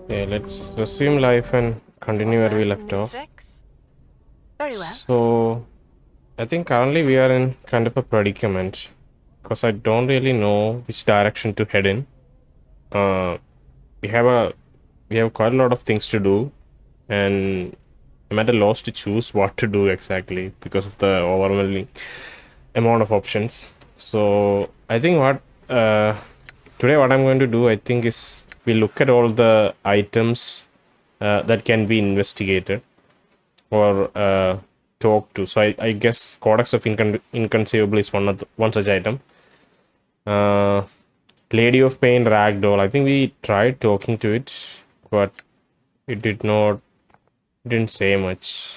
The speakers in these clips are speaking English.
Okay, let's resume life and continue where we Learn some left new off. tricks. Very well. So, I think currently we are in kind of a predicament because I don't really know which direction to head in. Uh, we have a we have quite a lot of things to do, and I'm at a loss to choose what to do exactly because of the overwhelming amount of options. So, I think today what I'm going to do, I think, is we look at all the items that can be investigated or talk to. So I guess Codex of Inconceivable is one such item. Uh, Lady of Pain Ragdoll. I think we tried talking to it, but it didn't say much.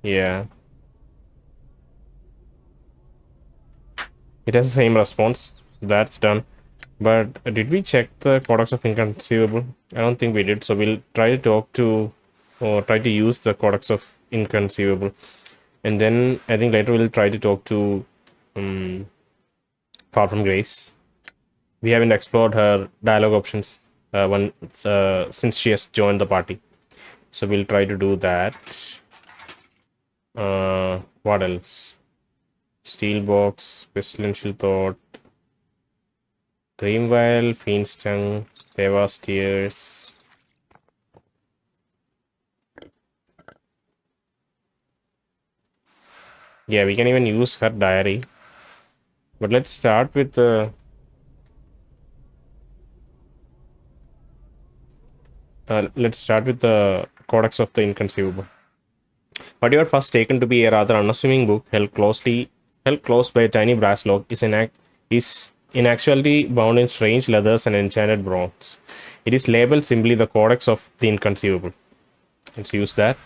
Yeah. It has the same response. That's done. But did we check the Codex of Inconceivable? I don't think we did. So we'll try to talk to or try to use the Codex of Inconceivable. And then I think later we'll try to talk to Far from Grace. We haven't explored her dialogue options since she has joined the party. So we'll try to do that. What else? Steelbox, Pestilential Thought, Dreamvile, Fiend's Tongue, Deva's Tears. Yeah, we can even use her diary. But let's start with the Codex of the Inconceivable. What you are first taken to be a rather unassuming book held close by a tiny brass lock is in actuality bound in strange leathers and enchanted bronze. It is labeled simply the Codex of the Inconceivable. Let's use that.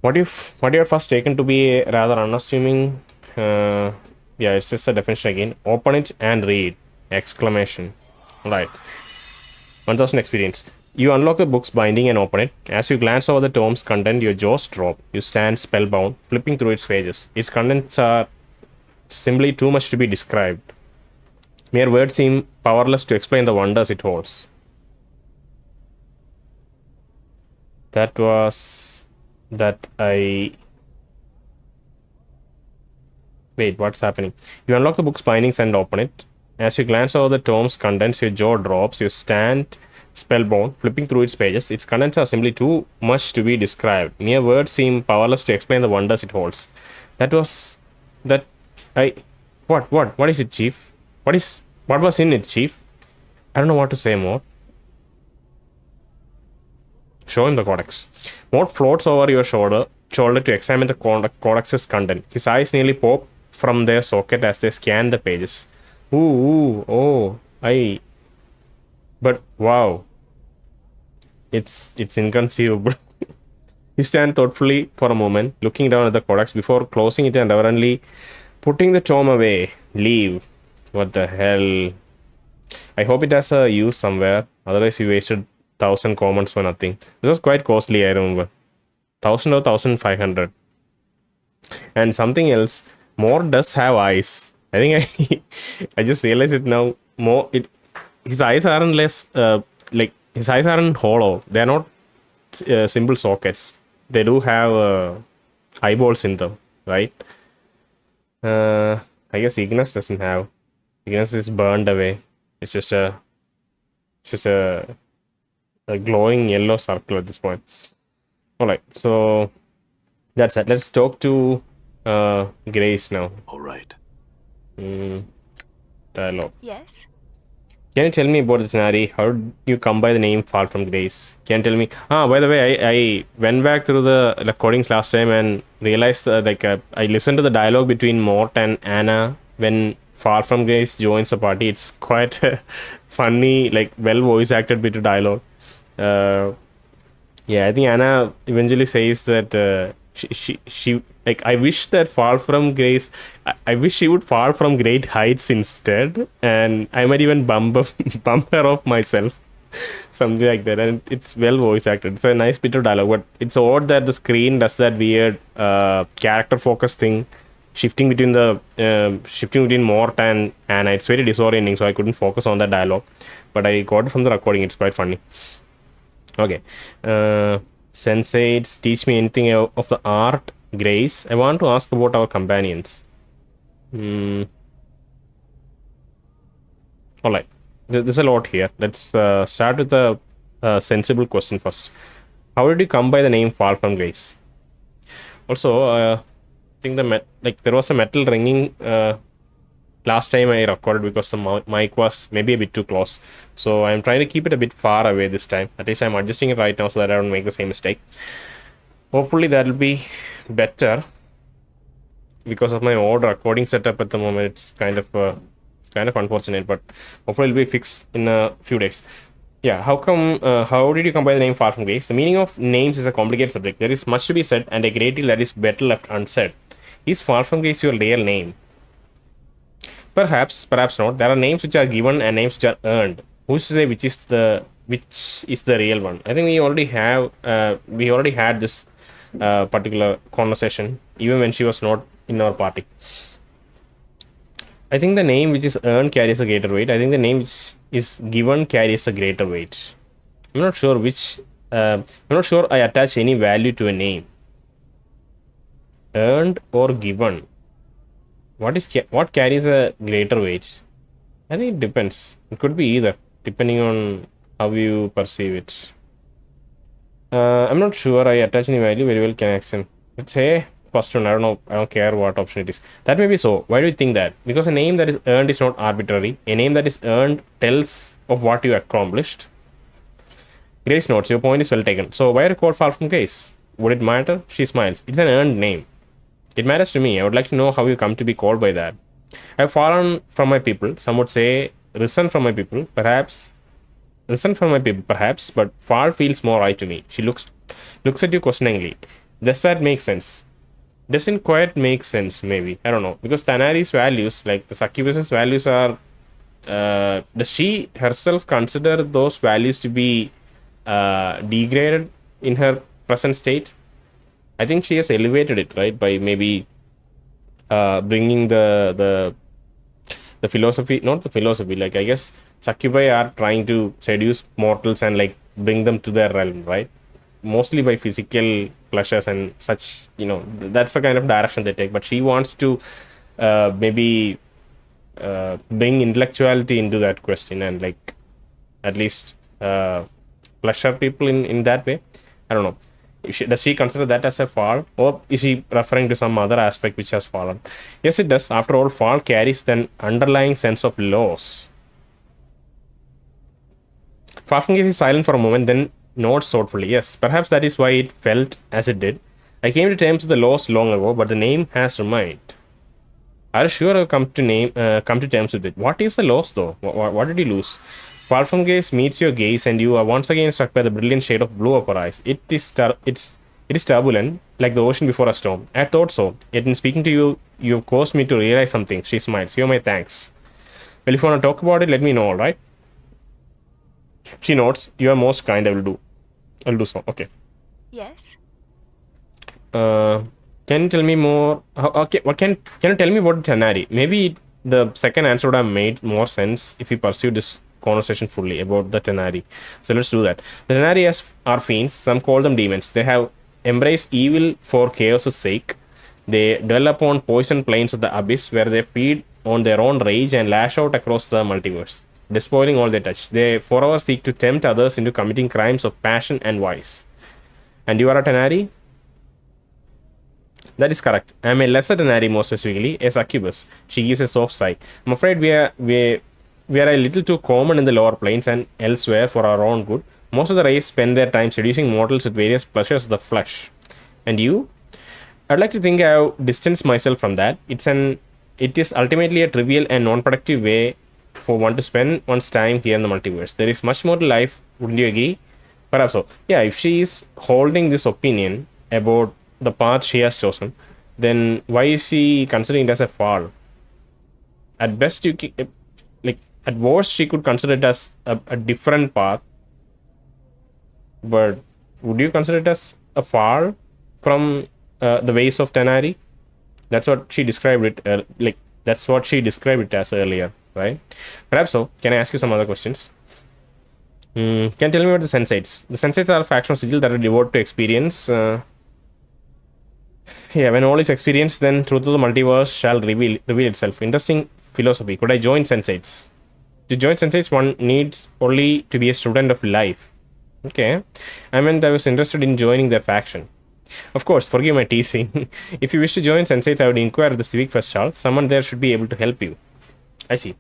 What you are first taken to be a rather unassuming yeah, it's just a definition again. Open it and read! Exclamation. Right. 1000 experience. You unlock the book's binding and open it. As you glance over the tome's content, your jaws drop. You stand spellbound, flipping through its pages. Its contents are simply too much to be described. Mere words seem powerless to explain the wonders it holds. That was that I... Wait, what's happening? You unlock the book's bindings and open it. As you glance over the tome's contents, your jaw drops. You stand spellbound, flipping through its pages. Its contents are simply too much to be described. Mere words seem powerless to explain the wonders it holds. That was... That... I... What is it, Chief? What was in it, Chief? I don't know what to say more. Show him the codex. Mort floats over your shoulder to examine the codex's content. His eyes nearly pop from their socket as they scan the pages. But wow. It's inconceivable. He stands thoughtfully for a moment, looking down at the codex before closing it and reverently putting the tome away. Leave. What the hell? I hope it has a use somewhere. Otherwise, you wasted 1000 commons for nothing. This was quite costly, I remember. 1000 or 1500. And something else, More does have eyes. I think I just realized it now. His eyes aren't his eyes aren't hollow. They're not simple sockets. They do have eyeballs in them, right? I guess Ignis doesn't have. Ignis is burned away. It's just a glowing yellow circle at this point. All right, so that's it. Let's talk to Grace now. All right. Dialogue. Yes? Can you tell me about this, Nari? How did you come by the name Far from Grace? Can you tell me? By the way, I went back through the recordings last time and realized I listened to the dialogue between Mort and Anna when Far from Grace joins the party. It's quite funny, well voice acted bit of dialogue. Yeah, I think Anna eventually says that she I wish that Far from Grace, I wish she would fall from great heights instead, and I might even bump her off myself, something like that. And it's well voice acted. It's a nice bit of dialogue, but it's odd that the screen does that weird character focus thing, shifting between Mort and Anna. It's very disorienting, so I couldn't focus on the dialogue. But I got it from the recording. It's quite funny. Okay. Sensates, teach me anything of the art, Grace. I want to ask about our companions. Alright. There's a lot here. Let's start with a sensible question first. How did you come by the name Fall from Grace? Also, I think there was a metal ringing last time I recorded because the mic was maybe a bit too close. So I'm trying to keep it a bit far away this time. At least I'm adjusting it right now so that I don't make the same mistake. Hopefully that'll be better. Because of my old recording setup at the moment, it's kind of unfortunate, but hopefully it'll be fixed in a few days. Yeah, how did you come by the name Far From Grace? The meaning of names is a complicated subject. There is much to be said and a great deal that is better left unsaid. Is Far From Grace your real name? Perhaps not. There are names which are given and names which are earned. Who's to say which is the real one? I think we already had this particular conversation, even when she was not in our party. I think the name which is earned carries a greater weight. I think the name which is given carries a greater weight. I'm not sure I attach any value to a name. Earned or given? What carries a greater weight? I think it depends. It could be either, depending on how you perceive it. I'm not sure I attach any value. Very well can action. Let's say first one. I don't know. I don't care what option it is. That may be so. Why do you think that? Because a name that is earned is not arbitrary. A name that is earned tells of what you accomplished. Grace notes, your point is well taken. So why are you called Far From Grace? Would it matter? She smiles. It's an earned name. It matters to me. I would like to know how you come to be called by that. I've fallen from my people. Some would say risen from my people. Perhaps, but fall feels more right to me. She looks at you questioningly. Does that make sense? Doesn't quite make sense, maybe. I don't know. Because Tanari's values, like the succubus's values are... does she herself consider those values to be degraded in her present state? I think she has elevated it, right? By maybe bringing the philosophy... Not the philosophy, like I guess succubi are trying to seduce mortals and like bring them to their realm, right? Mostly by physical pleasures and such, that's the kind of direction they take. But she wants to maybe bring intellectuality into that question and like at least pleasure people in that way. I don't know. Does she consider that as a fall, or is she referring to some other aspect which has fallen? Yes, it does. After all, fall carries an underlying sense of loss. Farfang is silent for a moment, then nods thoughtfully. Yes, perhaps that is why it felt as it did. I came to terms with the loss long ago, but the name has remained. Are you sure I've come to terms with it? What is the loss, though? What did you lose? Farfang gaze meets your gaze, and you are once again struck by the brilliant shade of blue of her eyes. It is turbulent, like the ocean before a storm. I thought so. Yet in speaking to you, you have caused me to realize something. She smiles. Here are my thanks. Well, if you want to talk about it, let me know, alright? She nods. You are most kind. I'll do so. Okay. Yes. Can you tell me more? Okay. Can you tell me about Tanari? Maybe the second answer would have made more sense if we pursued this conversation fully about the Tanari. So let's do that. The Tanari are fiends. Some call them demons. They have embraced evil for chaos' sake. They dwell upon poison plains of the abyss, where they feed on their own rage and lash out across the multiverse, despoiling all they touch. They forever seek to tempt others into committing crimes of passion and vice. And you are a Tanari? That is correct. I am a lesser Tanari, more specifically, a succubus. She gives a soft sigh. I'm afraid we are a little too common in the lower planes and elsewhere for our own good. Most of the race spend their time seducing mortals with various pleasures of the flesh. And you? I'd like to think I have distanced myself from that. It is ultimately a trivial and non-productive way for one to spend one's time here in the multiverse. There is much more to life, wouldn't you agree? Perhaps so. Yeah, if she is holding this opinion about the path she has chosen, then why is she considering it as a fall? At best, at worst, she could consider it as a different path. But would you consider it as a fall from the ways of Tanari? That's what she described it, that's what she described it as earlier, right? Perhaps so. Can I ask you some other questions? Can you tell me about the sensates? The sensates are a faction of sigil that are devoted to experience. Yeah, when all is experienced, then truth of the multiverse shall reveal itself. Interesting philosophy. Could I join sensates? To join sensates, one needs only to be a student of life. Okay. I meant I was interested in joining their faction. Of course, forgive my teasing. If you wish to join sensates, I would inquire at the civic first hall. Someone there should be able to help you. I see.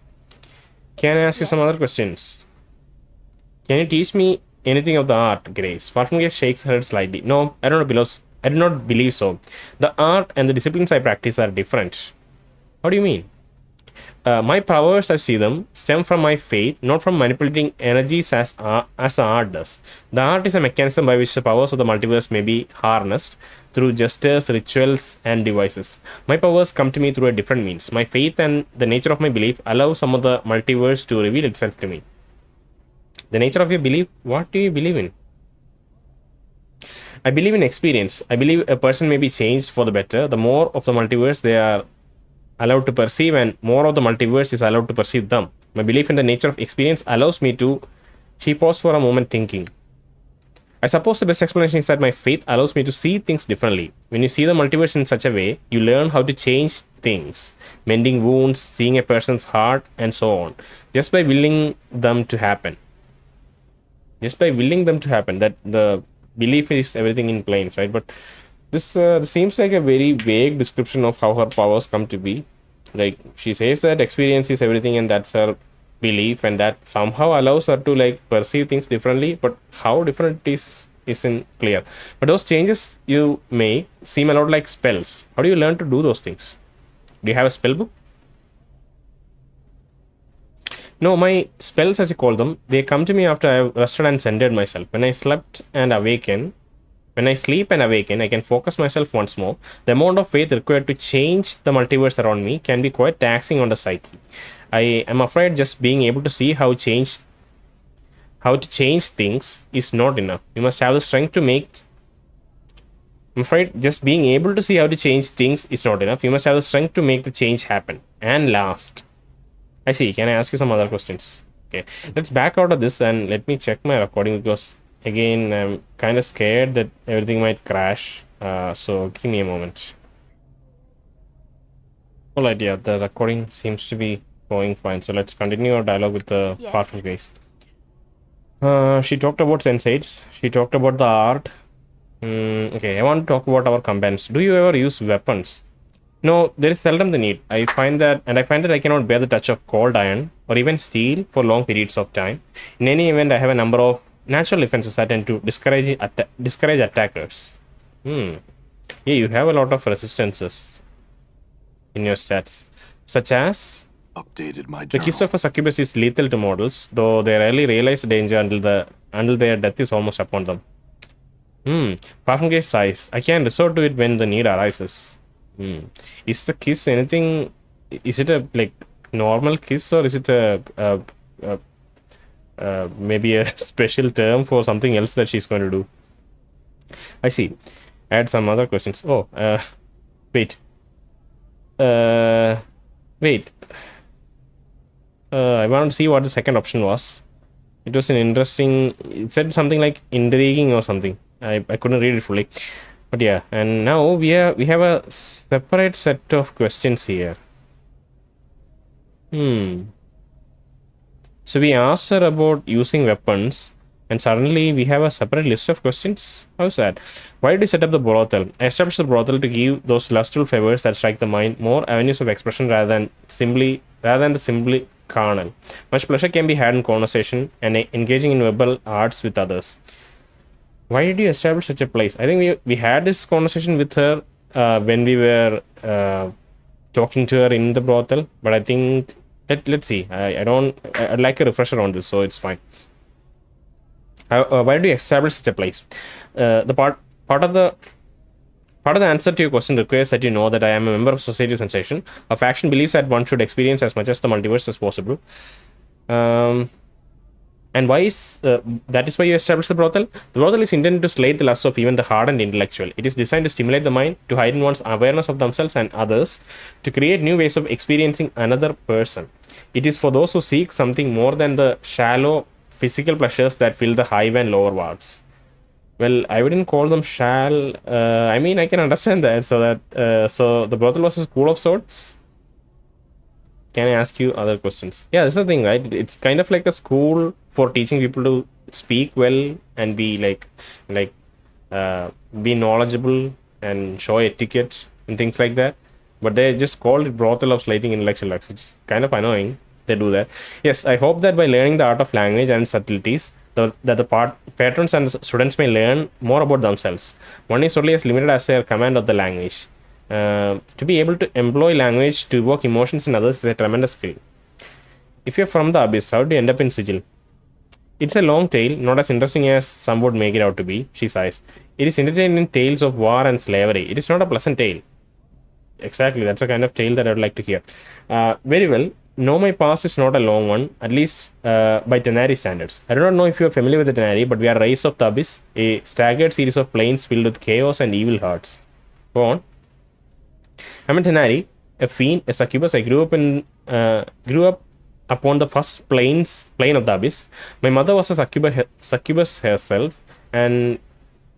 Can I ask you some other questions? Can you teach me anything of the art, Grace? Farfingay shakes her head slightly. No, I do not believe so. The art and the disciplines I practice are different. What do you mean? My powers, I see them, stem from my faith, not from manipulating energies as the art does. The art is a mechanism by which the powers of the multiverse may be harnessed through gestures, rituals, and devices. My powers come to me through a different means. My faith and the nature of my belief allow some of the multiverse to reveal itself to me. The nature of your belief? What do you believe in? I believe in experience. I believe a person may be changed for the better. The more of the multiverse they are allowed to perceive, and more of the multiverse is allowed to perceive them. My belief in the nature of experience allows me to. She paused for a moment thinking. I suppose the best explanation is that my faith allows me to see things differently. When you see the multiverse in such a way, you learn how to change things, mending wounds, seeing a person's heart, and so on, just by willing them to happen. Just by willing them to happen. That the belief is everything in planes, right? But this seems like a very vague description of how her powers come to be. Like, she says that experience is everything, and that's her belief, and that somehow allows her to like perceive things differently. But how different it is isn't clear. But those changes you may seem a lot like spells. How do you learn to do those things? Do you have a spell book? No, my spells, as you call them, they come to me after I've rested and centered myself. When I sleep and awaken, I can focus myself once more. The amount of faith required to change the multiverse around me can be quite taxing on the psyche. I am afraid just being able to see how to change things is not enough. You must have the strength to make. I'm afraid just being able to see how to change things is not enough. You must have the strength to make the change happen and last. I see. Can I ask you some other questions? Okay, let's back out of this and let me check my recording, because again, I'm kind of scared that everything might crash. So give me a moment. All right, yeah, the recording seems to be going fine. So let's continue our dialogue with the partner case. She talked about sensates. She talked about the art. Okay, I want to talk about our companions. Do you ever use weapons? No, there is seldom the need. I find that I cannot bear the touch of cold iron or even steel for long periods of time. In any event, I have a number of natural defenses that tend to discourage attackers. Yeah, you have a lot of resistances in your stats, such as updated my the kiss of a succubus is lethal to mortals, though they rarely realize the danger until their death is almost upon them. Farfingay sighs. I can resort to it when the need arises. Is the kiss anything? Is it a like normal kiss, or is it a maybe a special term for something else that she's going to do? I see. Add some other questions. Oh, wait. Wait. I want to see what the second option was. It was an interesting. It said something like intriguing or something. I couldn't read it fully. But yeah, and now we have a separate set of questions here. So we asked her about using weapons, and suddenly we have a separate list of questions. How's that? Why did you set up the brothel? I established the brothel to give those lustful favors that strike the mind more avenues of expression rather than the simply carnal. Much pleasure can be had in conversation and engaging in verbal arts with others. Why did you establish such a place? I think we had this conversation with her when we were talking to her in the brothel, but I think let's see. I'd like a refresher on this, so it's fine. Why did you establish such a place? The part of the answer to your question requires that you know that I am a member of Society of Sensation. A faction believes that one should experience as much as the multiverse as possible. And And why is that is why you establish the brothel? The brothel is intended to slay the lusts of even the hardened intellectual. It is designed to stimulate the mind, to heighten one's awareness of themselves and others, to create new ways of experiencing another person. It is for those who seek something more than the shallow physical pleasures that fill the high and lower wards. Well, I wouldn't call them I mean, I can understand that. So the brothel was a school of sorts. Can I ask you other questions? Yeah, that's the thing, right? It's kind of like a school for teaching people to speak well and be be knowledgeable and show etiquette and things like that. But they just call it brothel of slating intellectual acts. It's kind of annoying. They do that. Yes, I hope that by learning the art of language and subtleties, patrons and students may learn more about themselves. One is only as limited as their command of the language. To be able to employ language to evoke emotions in others is a tremendous skill. If you're from the abyss, how do you end up in Sigil? It's a long tale, not as interesting as some would make it out to be, she sighs. It is entertaining tales of war and slavery. It is not a pleasant tale. Exactly, that's the kind of tale that I would like to hear. Very well. No, my past is not a long one, at least by Tenari standards. I do not know if you are familiar with the Tenari, but we are Race of the Abyss, a staggered series of planes filled with chaos and evil hearts. Go on. I'm a Tenari, a fiend, a succubus. I grew up upon the first plane of the Abyss. My mother was a succubus herself, and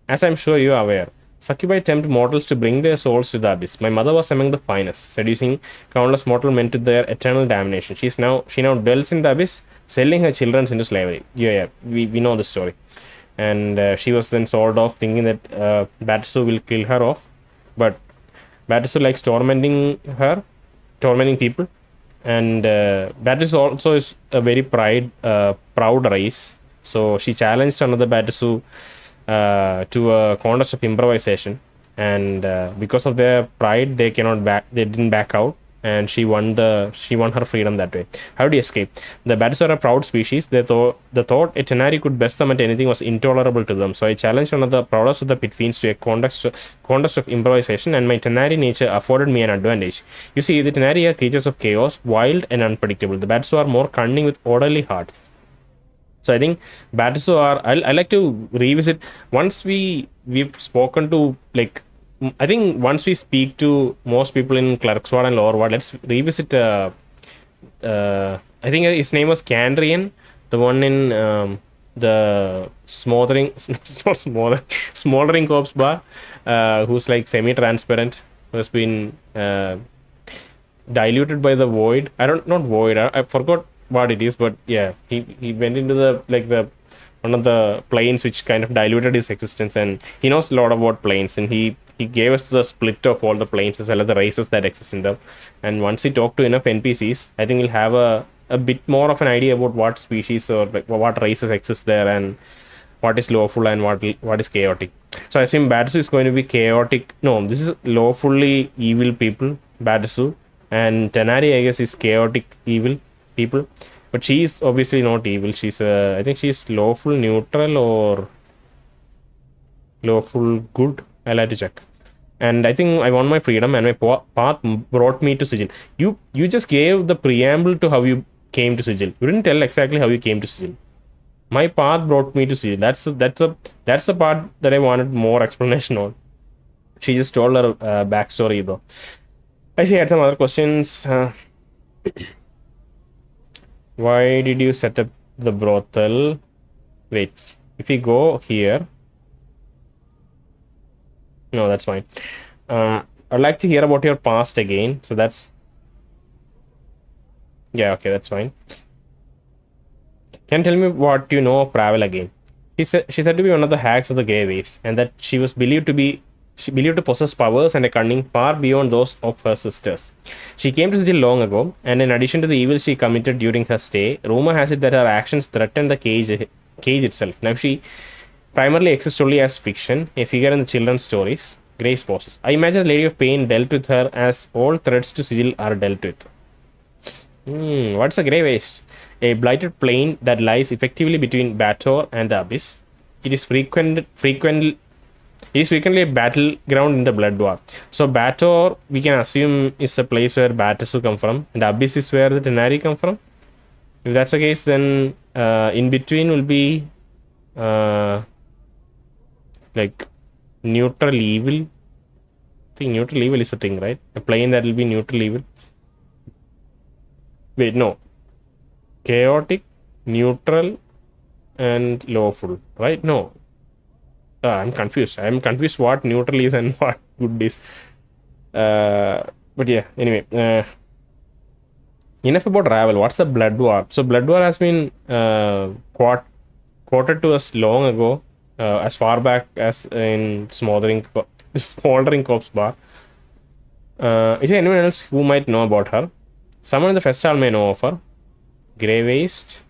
as I'm sure you are aware, succubi tempt mortals to bring their souls to the abyss. My mother was among the finest, seducing countless mortal men to their eternal damnation. She now dwells in the abyss, selling her children into slavery. Yeah, we know the story. And she was then sold off, thinking that Batisu will kill her off. But Batisu likes tormenting people. And Batisu also is a very proud race. So she challenged another Batisu to a contest of improvisation, and because of their pride, they didn't back out, and she won her freedom that way. How do you escape? The Bats are a proud species. The thought a Tenari could best them at anything was intolerable to them. So I challenged one of the proudest of the pit fiends to a contest of improvisation, and my Tenari nature afforded me an advantage. You see, the Tenari are creatures of chaos, wild and unpredictable. The Bats are more cunning with orderly hearts. So I think Batisu I like to revisit once we've spoken to, like, I think once we speak to most people in Clerksward and Lower Ward, let's revisit I think his name was Candrian, the one in the smoldering corpse bar, who's like semi-transparent, who has been diluted by the void. Not void, I forgot what it is, but yeah, he went into the one of the planes which kind of diluted his existence, and he knows a lot about planes, and he gave us the split of all the planes as well as the races that exist in them. And once he talked to enough NPCs, I think we'll have a bit more of an idea about what species or like what races exist there, and what is lawful and what is chaotic. So I assume Batisu is going to be chaotic. No, this is lawfully evil people, Batisu, and Tenari, I guess, is chaotic evil people, but she's obviously not evil. She's I think she's lawful neutral or lawful good. I'll have to check. And I think I won my freedom, and my path brought me to Sigil. You just gave the preamble to how you came to Sigil. You didn't tell exactly how you came to Sigil. My path brought me to Sigil. That's the part that I wanted more explanation on. She just told her backstory though. I see. I had some other questions. Why did you set up the brothel? Wait, if we go here, no, that's fine. I'd like to hear about your past again. So that's, yeah, okay, that's fine. Can you tell me what you know of Ravel again? She said to be one of the hags of the Grey Waste, and that she was believed to possess powers and a cunning far beyond those of her sisters. She came to Sigil long ago, and in addition to the evil she committed during her stay, rumor has it that her actions threatened the cage itself. Now she primarily exists only as fiction, a figure in the children's stories, Grace Poses. I imagine the Lady of Pain dealt with her as all threats to Sigil are dealt with. What's a Grey Waste? A blighted plane that lies effectively between Bator and the Abyss. It is frequently a battleground in the Blood War. So Bator, we can assume, is a place where Batisu come from, and Abyss is where the Tenari come from. If that's the case, then In between will be uh, like neutral evil. I think neutral evil is a thing, right? A plane that will be neutral evil. Wait, no. Chaotic, neutral, and lawful, right? No. I'm confused. I'm confused what neutral is and what good is. But yeah, anyway. Enough about Ravel. What's the Blood War? So Blood War has been quoted to us long ago, as far back as in Smoldering Corpse Bar. Is there anyone else who might know about her? Someone in the festival may know of her. Grey Waste.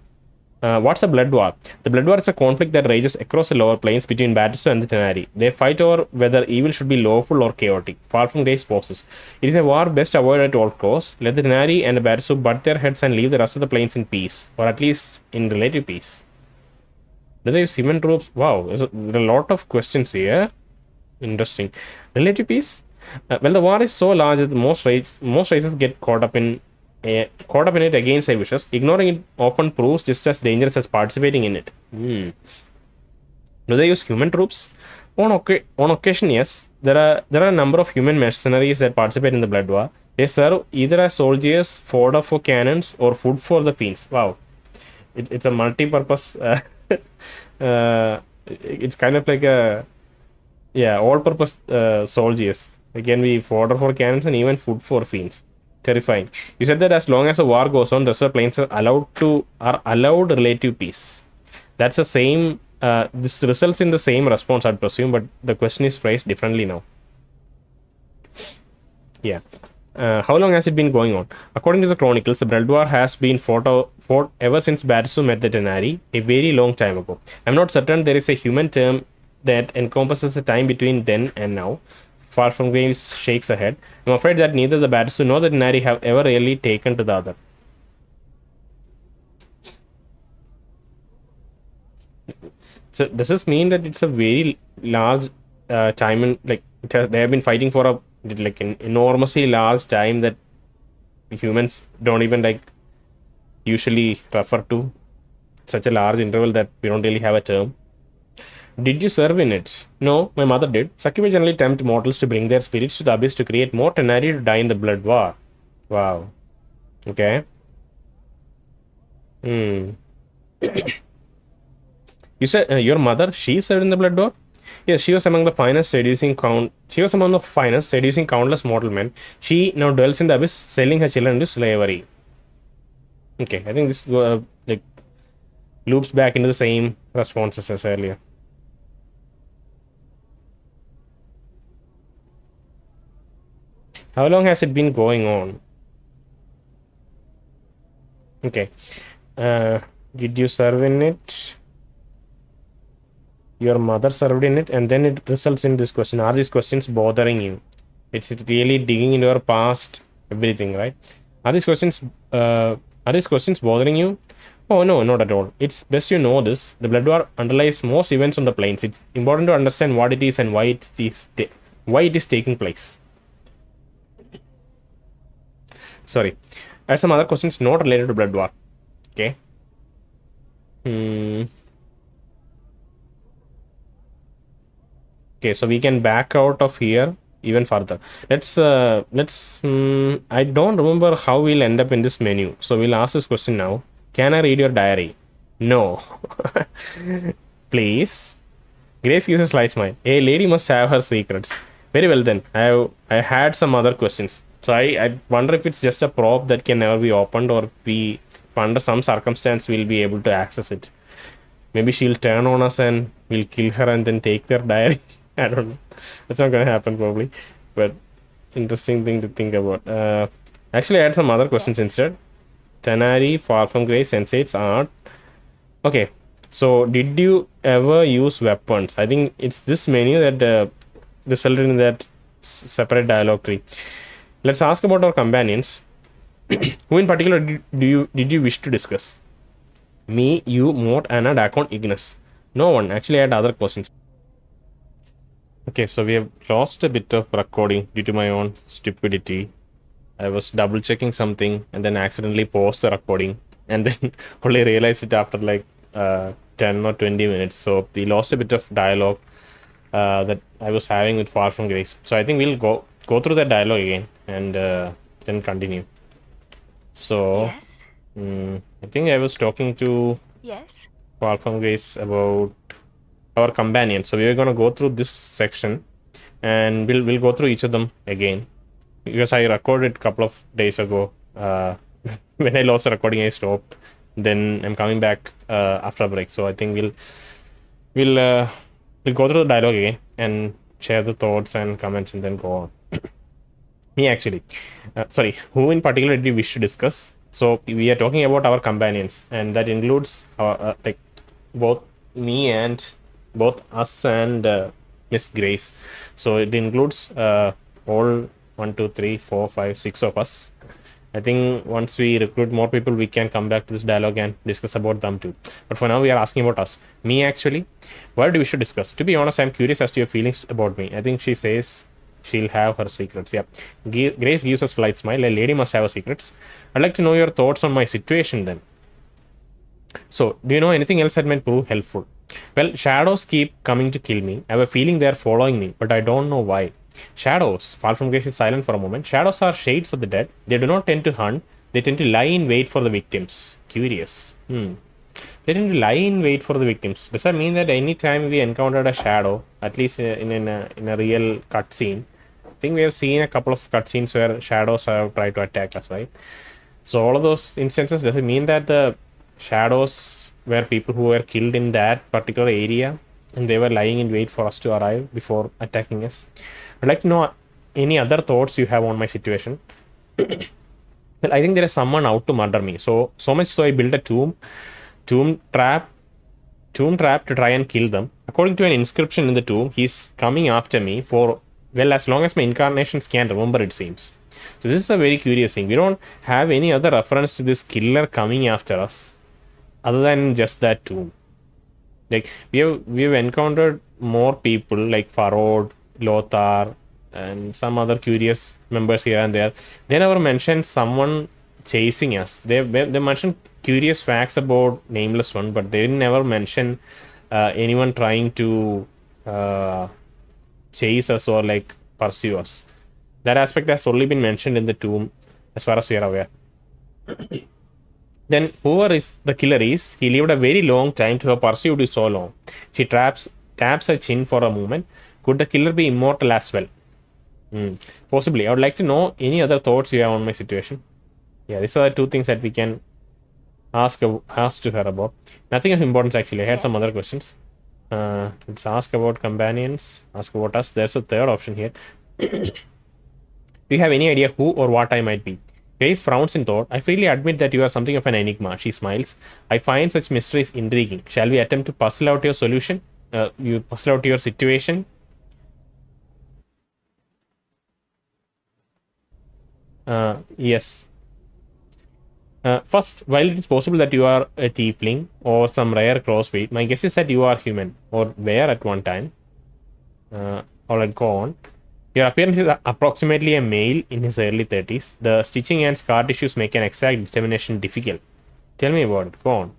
What's a Blood War? The Blood War is a conflict that rages across the lower planes between Batistu and the Tenari. They fight over whether evil should be lawful or chaotic, far from Grey's forces. It is a war best avoided at all costs. Let the Tenari and the Batistu butt their heads and leave the rest of the planes in peace, or at least in relative peace. Do they use human troops? Wow, there are a lot of questions here. Interesting. Relative peace? Well, the war is so large that most races get caught up in it against their wishes. Ignoring it often proves just as dangerous as participating in it. Do they use human troops? On occasion, yes. There are a number of human mercenaries that participate in the Blood War. They serve either as soldiers, fodder for cannons, or food for the fiends. Wow, it's a multi-purpose. It's kind of like a all-purpose soldiers. They can be fodder for cannons and even food for fiends. Terrifying. You said that as long as the war goes on, the rest of the planes are allowed relative peace. That's the same. This results in the same response, I'd presume, but the question is phrased differently now. Yeah. How long has it been going on? According to the chronicles, the Blood War has been fought ever since Batistu met the Tenari a very long time ago. I'm not certain there is a human term that encompasses the time between then and now. Far from Graves shakes her head. I'm afraid that neither the Batistu nor the Tenari have ever really taken to the other. So does this mean that it's a very large time and like they have been fighting for an enormously large time that humans don't even like usually refer to? Such a large interval that we don't really have a term. Did you serve in it? No, my mother did. Succubus generally tempt mortals to bring their spirits to the abyss to create more Tenari to die in the Blood War. Wow. Okay. You said your mother, she served in the Blood War? Yes, she was among the finest, seducing countless mortal men. She now dwells in the abyss, selling her children into slavery. Okay, I think this like loops back into the same responses as earlier. How long has it been going on? Okay. Did you serve in it? Your mother served in it, and then it results in this question. Are these questions bothering you? It's really digging into your past, everything, right? Are these questions bothering you? Oh no, not at all. It's best you know this. The Blood War underlies most events on the plains. It's important to understand what it is and why it is taking place. Sorry. I have some other questions not related to Blood War. Okay. Okay, so we can back out of here even further. Let's I don't remember how we'll end up in this menu. So we'll ask this question now. Can I read your diary? No. Please. Grace gives a slight smile. A lady must have her secrets. Very well then. I had some other questions. So I wonder if it's just a prop that can never be opened, or if under some circumstance we'll be able to access it. Maybe she'll turn on us and we'll kill her and then take their diary. I don't know. That's not gonna happen probably. But interesting thing to think about. Actually I had some other questions instead. Tenari, Far from Grey, Sensates, Art. Okay. So did you ever use weapons? I think it's this menu that resulted in that separate dialogue tree. Let's ask about our companions. Who in particular did you wish to discuss? Me, you, Mort, Anna, Dak'kon, Ignis. No one. Actually, I had other questions. Okay, so we have lost a bit of recording due to my own stupidity. I was double checking something and then accidentally paused the recording. and then only realized it after like 10 or 20 minutes. So we lost a bit of dialogue that I was having with Far From Grace. So I think we'll go through that dialogue again and then continue. So Yes. I think I was talking to Yes. Far From Grace about our companion. So we are gonna go through this section, and we'll go through each of them again, because I recorded a couple of days ago. When I lost the recording, I stopped. Then I'm coming back after a break. So I think we'll go through the dialogue again and share the thoughts and comments, and then go on. Me actually, sorry, who in particular did you wish to discuss? So we are talking about our companions, and that includes like both me and both us and Miss Grace. So it includes all 1, 2, 3, 4, 5, 6 of us. I think once we recruit more people, we can come back to this dialogue and discuss about them too. But for now, we are asking about us. Me actually, what do we should discuss? To be honest, I'm curious as to your feelings about me. I think she says she'll have her secrets. Yeah. Grace gives a slight smile. A lady must have her secrets. I'd like to know your thoughts on my situation then. So, do you know anything else that might prove helpful? Well, shadows keep coming to kill me. I have a feeling they are following me, but I don't know why. Shadows. Far From Grace is silent for a moment. Shadows are shades of the dead. They do not tend to hunt. They tend to lie in wait for the victims. Curious. They tend to lie in wait for the victims. Does that mean that any time we encountered a shadow, at least in a real cutscene, I think we have seen a couple of cutscenes where shadows have tried to attack us, right? So all of those instances, does it mean that the shadows were people who were killed in that particular area and they were lying in wait for us to arrive before attacking us? I'd like to know any other thoughts you have on my situation. Well, I think there is someone out to murder me. So much so I built a tomb trap to try and kill them. According to an inscription in the tomb, he's coming after me for, well, as long as my incarnations can remember, it seems. So this is a very curious thing. We don't have any other reference to this killer coming after us other than just that tomb. Like we have encountered more people like Farod, Lothar, and some other curious members here and there. They never mentioned someone chasing us. They mentioned curious facts about Nameless One, but they never mention anyone trying to chase us or like pursue us. That aspect has only been mentioned in the tomb, as far as we are aware. Then, whoever is the killer is, he lived a very long time to have pursued you so long. She taps her chin for a moment. Could the killer be immortal as well? Possibly. I would like to know any other thoughts you have on my situation. Yeah, these are the two things that we can ask to her about. Nothing of importance actually. I had some Yes. other questions. Let's ask about companions. Ask about us. There's a third option here. Do you have any idea who or what I might be? Grace frowns in thought. I freely admit that you are something of an enigma. She smiles. I find such mysteries intriguing. Shall we attempt to puzzle out your solution? You puzzle out your situation? Yes. First, while it is possible that you are a tiefling or some rare crossbreed, my guess is that you are human or were at one time. Alright, go on. Your appearance is approximately a male in his early 30s. The stitching and scar tissues make an exact determination difficult. Tell me about it. Go on.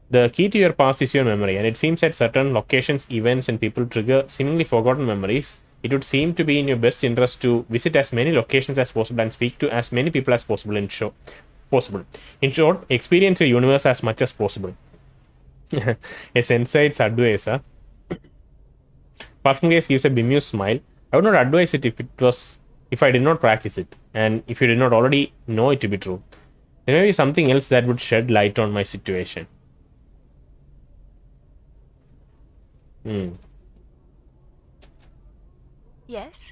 The key to your past is your memory, and it seems that certain locations, events, and people trigger seemingly forgotten memories. It would seem to be in your best interest to visit as many locations as possible and speak to as many people as possible. In short, experience your universe as much as possible. A sensei's advice, huh? Parfumgaze gives a bemused smile. I would not advise it if I did not practice it, and if you did not already know it to be true. There may be something else that would shed light on my situation. Yes.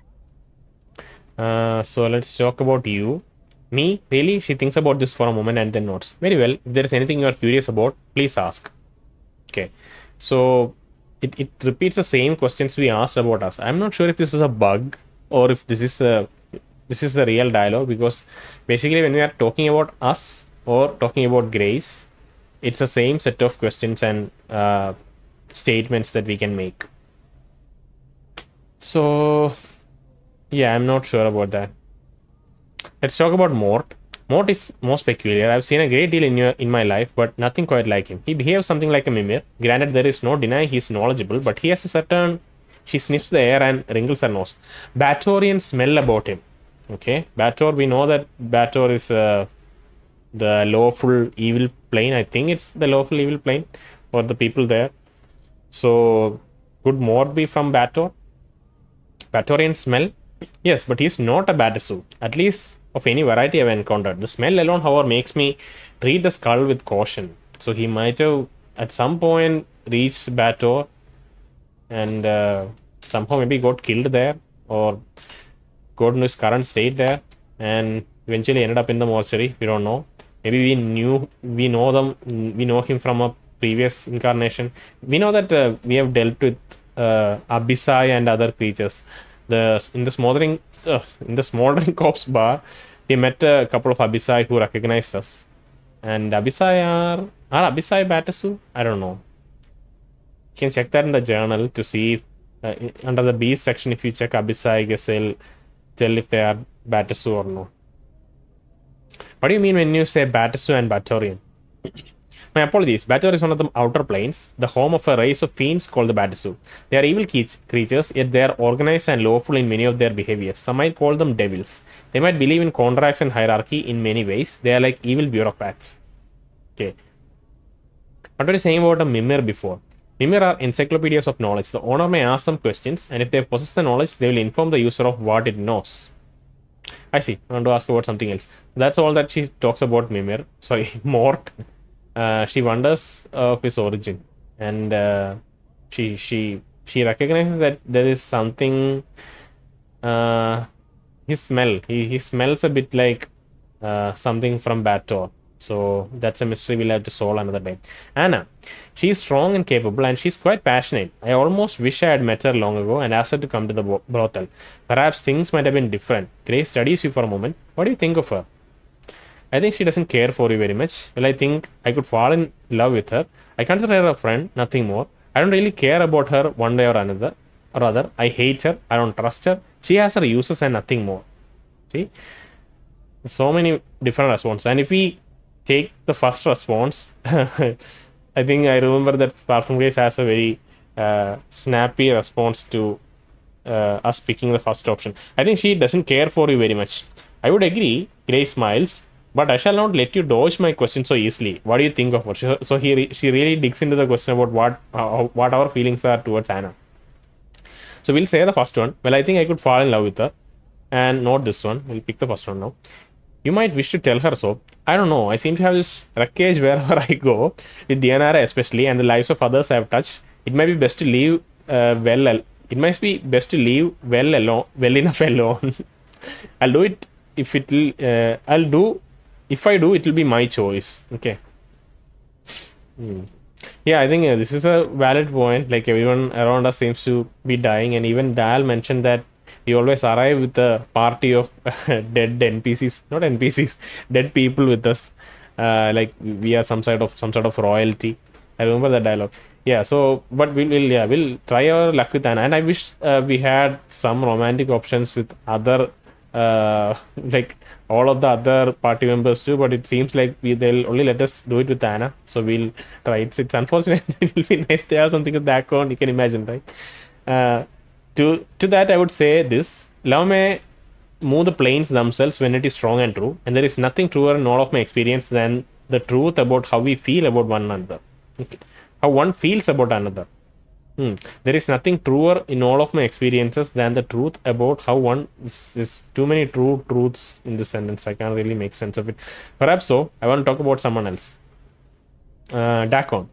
So let's talk about you. Me? Really? She thinks about this for a moment and then nods. Very well. If there is anything you are curious about, please ask. Okay. So it repeats the same questions we asked about us. I'm not sure if this is a bug or if this is the real dialogue, because basically when we are talking about us or talking about Grace, it's the same set of questions and statements that we can make. So yeah, I'm not sure about that. Let's talk about Mort. Mort is most peculiar. I've seen a great deal in my life, but nothing quite like him. He behaves something like a mimir. Granted, there is no denying he's knowledgeable, but he has a certain. She sniffs the air and wrinkles her nose. Batorian smell about him. Okay, Bator. We know that Bator is the lawful evil plane. I think it's the lawful evil plane for the people there. So, could Mort be from Bator? Batorian smell? Yes, but he's not a Batasu, at least of any variety I've encountered. The smell alone, however, makes me treat the skull with caution. So he might have at some point reached Bator and somehow maybe got killed there or got into his current state there and eventually ended up in the mortuary. We don't know. Maybe we know him from a previous incarnation. We know that we have dealt with Abyssai and other creatures. In the smoldering corpse bar, we met a couple of Abyssai who recognized us. And Abyssai are Abyssai Batasu? I don't know. You can check that in the journal to see if, under the beast section, if you check Abyssai, I guess it'll tell if they are Batasu or no. What do you mean when you say Batasu and Batorian? My apologies. Bator is one of the outer planes, the home of a race of fiends called the Batasu. They are evil creatures, yet they are organized and lawful in many of their behaviors. Some might call them devils. They might believe in contracts and hierarchy in many ways. They are like evil bureaucrats. Okay. What were you saying about a Mimir before? Mimir are encyclopedias of knowledge. The owner may ask some questions, and if they possess the knowledge, they will inform the user of what it knows. I see. I want to ask about something else. That's all that she talks about Mimir. Sorry, Mort. She wonders of his origin, and she recognizes that there is something. His smell. He smells a bit like something from Bator. So that's a mystery we'll have to solve another day. Anna, she's strong and capable, and she's quite passionate. I almost wish I had met her long ago and asked her to come to the brothel. Perhaps things might have been different. Grace studies you for a moment. What do you think of her? I think she doesn't care for you very much. Well, I think I could fall in love with her. I consider her a friend, nothing more. I don't really care about her one way or another. Or rather, I hate her. I don't trust her. She has her uses and nothing more. See? So many different responses. And if we take the first response, I think I remember that Platform Grace has a very snappy response to us picking the first option. I think she doesn't care for you very much. I would agree. Grace smiles. But I shall not let you dodge my question so easily. What do you think of her? So she really digs into the question about what our feelings are towards Anna. So we'll say the first one. Well, I think I could fall in love with her. And not this one. We'll pick the first one now. You might wish to tell her so. I don't know. I seem to have this wreckage wherever I go. With Dianara especially and the lives of others I have touched. It might be best to leave It might be best to leave well enough alone. I'll do it if I do, it will be my choice. Okay. Yeah, I think this is a valid point. Like everyone around us seems to be dying, and even Dal mentioned that we always arrive with a party of dead NPCs, not NPCs, dead people with us. Like we are some sort of royalty. I remember that dialogue. Yeah. So, but we'll try our luck with Anna, and I wish we had some romantic options with other. Like all of the other party members too, but it seems like they'll only let us do it with Anna, so we'll try it. It's unfortunate. It will be nice to have something with Dak'kon, you can imagine, right? To that I would say this: love may move the planes themselves when it is strong and true, and there is nothing truer in all of my experience than the truth about how we feel about one another. Okay. How one feels about another. There is nothing truer in all of my experiences than the truth about how one is too many truths in this sentence. I can't really make sense of it. Perhaps so. I want to talk about someone else. Dak'kon.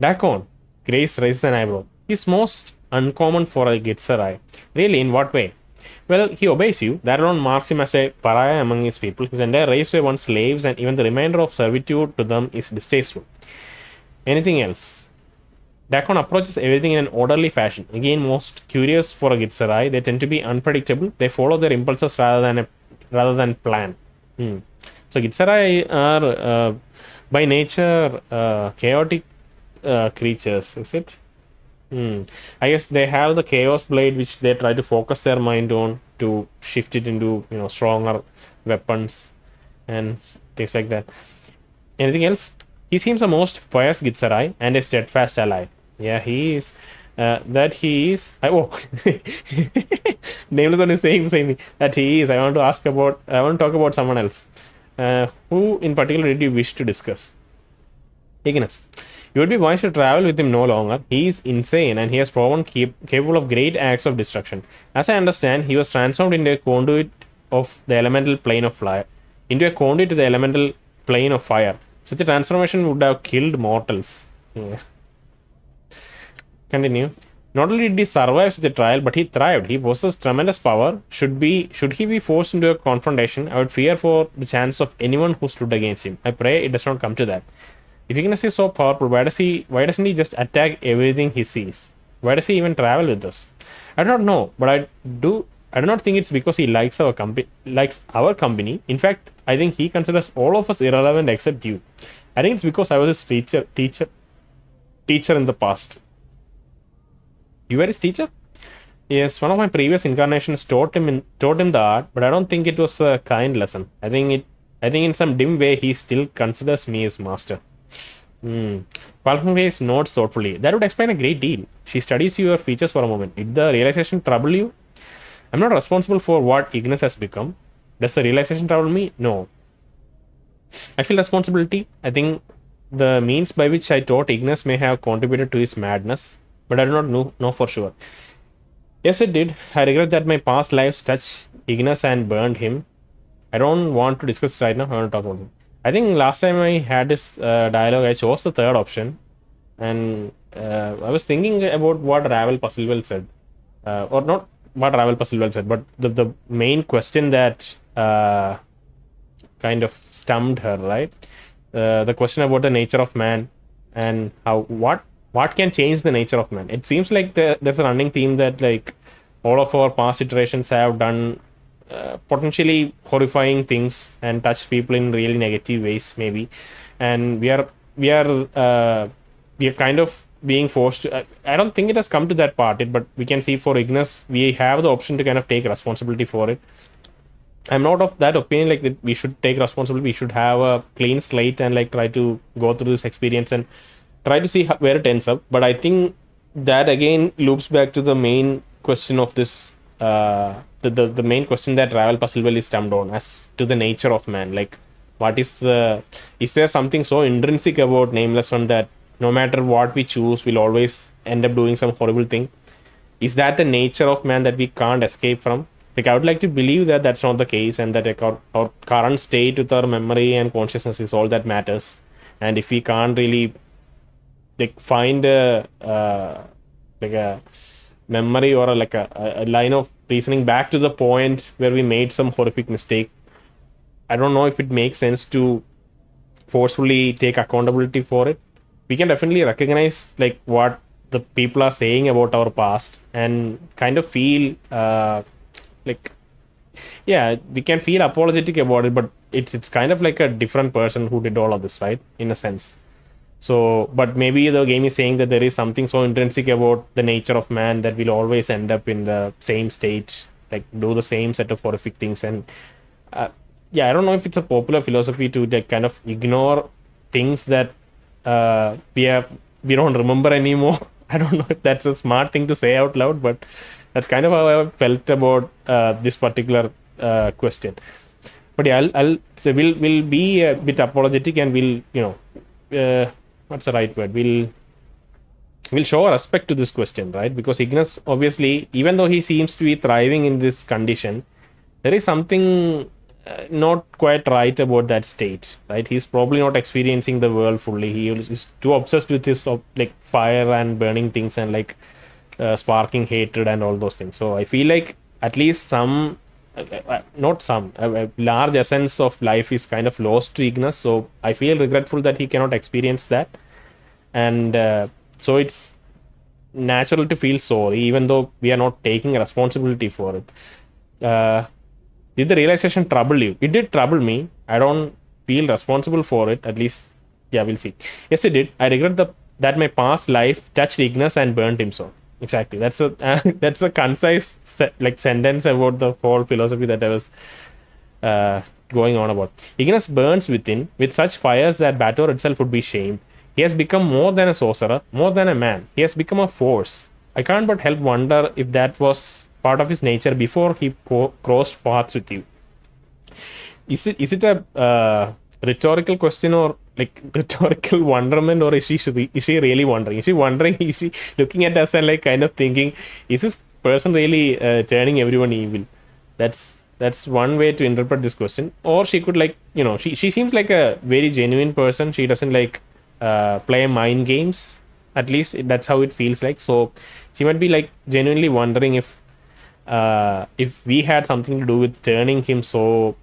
Dak'kon. Grace raises an eyebrow. He's most uncommon for a Gitzerai. Really, in what way? Well, he obeys you. That alone marks him as a pariah among his people. His entire race were once slaves, and even the remainder of servitude to them is distasteful. Anything else? Dak'kon approaches everything in an orderly fashion. Again, most curious for a Gitzerai. They tend to be unpredictable. They follow their impulses rather than plan. So Gitzerai are by nature chaotic creatures, is it? I guess they have the chaos blade, which they try to focus their mind on to shift it into stronger weapons. and things like that. Anything else? He seems the most pious Gitsarai and a steadfast ally. Yeah, he is. That he is. Oh, Nameless one is saying the same thing. That he is. I want to ask about. I want to talk about someone else. Who in particular did you wish to discuss? Ignis. You would be wise to travel with him no longer. He is insane and he has proven capable of great acts of destruction. As I understand, he was transformed into a conduit of the elemental plane of fire. Into a conduit to the elemental plane of fire. Such a transformation would have killed mortals. Yeah. Continue. Not only did he survive such a trial, but he thrived. He possessed tremendous power. Should he be forced into a confrontation, I would fear for the chance of anyone who stood against him. I pray it does not come to that. If Ignis is so powerful, why doesn't he just attack everything he sees? Why does he even travel with us? I do not know, but I do not think it's because he likes our company. In fact, I think he considers all of us irrelevant except you. I think it's because I was his teacher in the past. You were his teacher? Yes, one of my previous incarnations taught him the art, but I don't think it was a kind lesson. I think in some dim way he still considers me his master. Falconface nods thoughtfully. That would explain a great deal. She studies your features for a moment. Did the realization trouble you? I'm not responsible for what Ignis has become. Does the realization trouble me? No. I feel responsibility. I think the means by which I taught Ignis may have contributed to his madness, but I do not know for sure. Yes, it did. I regret that my past lives touched Ignis and burned him. I don't want to discuss it right now. I want to talk about it. I think last time I had this dialogue, I chose the third option, and I was thinking about what Ravel Puzzlewell said, or not what Ravel Puzzlewell said, but the main question that kind of stumped her, right? The question about the nature of man and what can change the nature of man. It seems like there's a running theme that like all of our past iterations have done potentially horrifying things and touched people in really negative ways, maybe, and we are kind of being forced to. I don't think it has come to that part, but we can see for Ignis, we have the option to kind of take responsibility for it. I'm not of that opinion, like that we should take responsibility. We should have a clean slate and like try to go through this experience and try to see where it ends up. But I think that again loops back to the main question of this. The main question that Ravel Puzzlewell is stumped on as to the nature of man. Like, what is there something so intrinsic about Nameless One that no matter what we choose, we'll always end up doing some horrible thing? Is that the nature of man that we can't escape from? Like, I would like to believe that that's not the case, and that like, our current state with our memory and consciousness is all that matters. And if we can't really like find a memory or a line of reasoning back to the point where we made some horrific mistake, I don't know if it makes sense to forcefully take accountability for it. We can definitely recognize like what the people are saying about our past and kind of feel like, yeah, we can feel apologetic about it, but it's kind of like a different person who did all of this, right, in a sense. So, but maybe the game is saying that there is something so intrinsic about the nature of man that we'll always end up in the same state, like do the same set of horrific things. And yeah, I don't know if it's a popular philosophy to like kind of ignore things that we don't remember anymore. I don't know if that's a smart thing to say out loud, but that's kind of how I felt about this particular question. But yeah, I'll say we'll be a bit apologetic, and we'll what's the right word? We'll show respect to this question, right? Because Ignis, obviously, even though he seems to be thriving in this condition, there is something not quite right about that state, right? He's probably not experiencing the world fully. He is too obsessed with his like fire and burning things and like sparking hatred and all those things. So I feel like at least some, not some, a large essence of life is kind of lost to Ignis. So I feel regretful that he cannot experience that, and so it's natural to feel sorry, even though we are not taking responsibility for it. Did the realization trouble you? It did trouble me. I don't feel responsible for it, at least. Yeah, we'll see. Yes, it did. I regret that my past life touched Ignis and burnt him so. Exactly. That's a that's a concise like sentence about the whole philosophy that I was going on about. Ignis burns within with such fires that Bator itself would be shamed. He has become more than a sorcerer, more than a man. He has become a force. I can't but help wonder if that was part of his nature before he crossed paths with you. Is it a rhetorical question, or like rhetorical wonderment, or is she really wondering? Is she wondering? Is she looking at us and like kind of thinking, is this person really turning everyone evil? That's one way to interpret this question. Or she could, like, she seems like a very genuine person. She doesn't like play mind games. At least that's how it feels like. So she might be like genuinely wondering if we had something to do with turning him so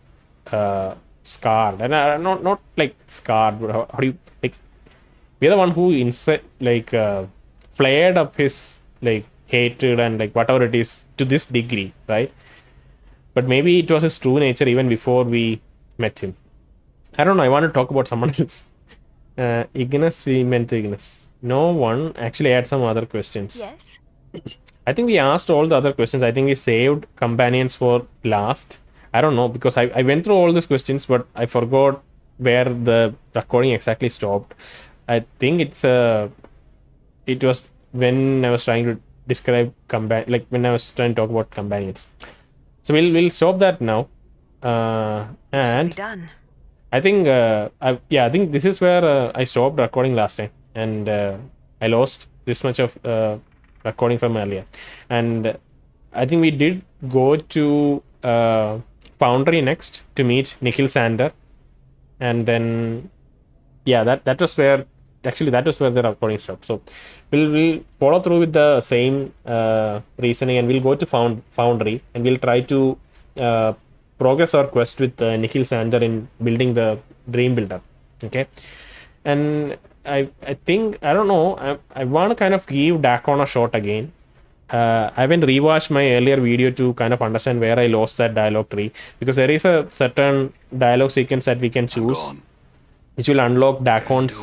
scarred. And not like scarred, but how do you, like, we're the one who flared up his like hatred and like whatever it is to this degree, right? But maybe it was his true nature even before we met him. I don't know. I want to talk about someone else. Ignis, we meant Ignis. No one actually had some other questions. Yes. I think we asked all the other questions. I think we saved companions for last. I don't know, because I went through all these questions, but I forgot where the recording exactly stopped. I think it was when I was trying to describe when I was trying to talk about companions. So we'll stop that now. And Be done. I think I think this is where I stopped recording last time, and I lost this much of recording from earlier. And I think we did go to Foundry next to meet Nikhil Sander, and then that was where the recording stopped. So we'll follow through with the same reasoning, and we'll go to Foundry, and we'll try to progress our quest with Nikhil Sander in building the Dream Builder. Okay, and I think, I don't know, I want to kind of give Dak'kon a shot again. I haven't rewatched my earlier video to kind of understand where I lost that dialogue tree, because there is a certain dialogue sequence that we can choose, which will unlock Dak'kon's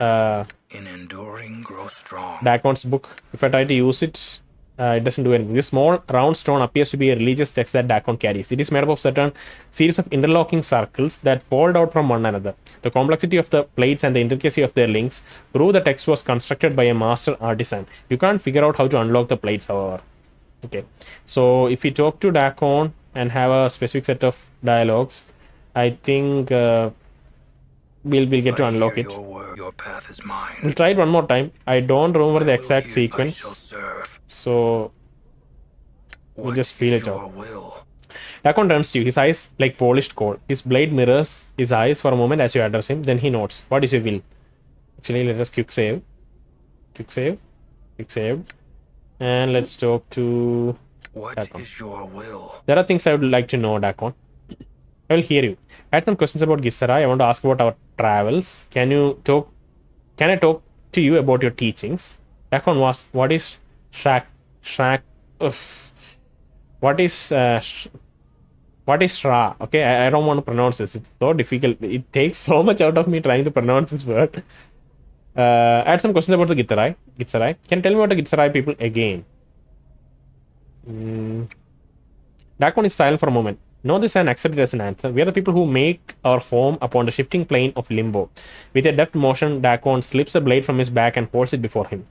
in enduring, grow strong. Dak'kon's book. If I try to use it, it doesn't do anything. This small round stone appears to be a religious text that Dak'kon carries. It is made up of certain series of interlocking circles that fold out from one another. The complexity of the plates and the intricacy of their links prove the text was constructed by a master artisan. You can't figure out how to unlock the plates, however. Okay, so if we talk to Dak'kon and have a specific set of dialogues, I think we'll get to unlock it. Your path is mine. We'll try it one more time. I don't remember the exact sequence, so we'll just feel it out. Dak'kon turns to you, his eyes like polished gold. His blade mirrors his eyes for a moment as you address him. Then he nods. What is your will? Actually, let us quick save. And let's talk to Dak'kon. What is your will? There are things I would like to know, Dak'kon. I will hear you. I had some questions about Gisara. I want to ask about our travels. Can I talk to you about your teachings? Dak'kon was, what is Shra? Okay, I don't want to pronounce this. It's so difficult. It takes so much out of me trying to pronounce this word. I had some questions about the Gitsarai. Can you tell me about the Gitsarai people again? Dak'kon is silent for a moment. Know this and accept it as an answer. We are the people who make our home upon the shifting plane of limbo. With a deft motion, Dak'kon slips a blade from his back and holds it before him.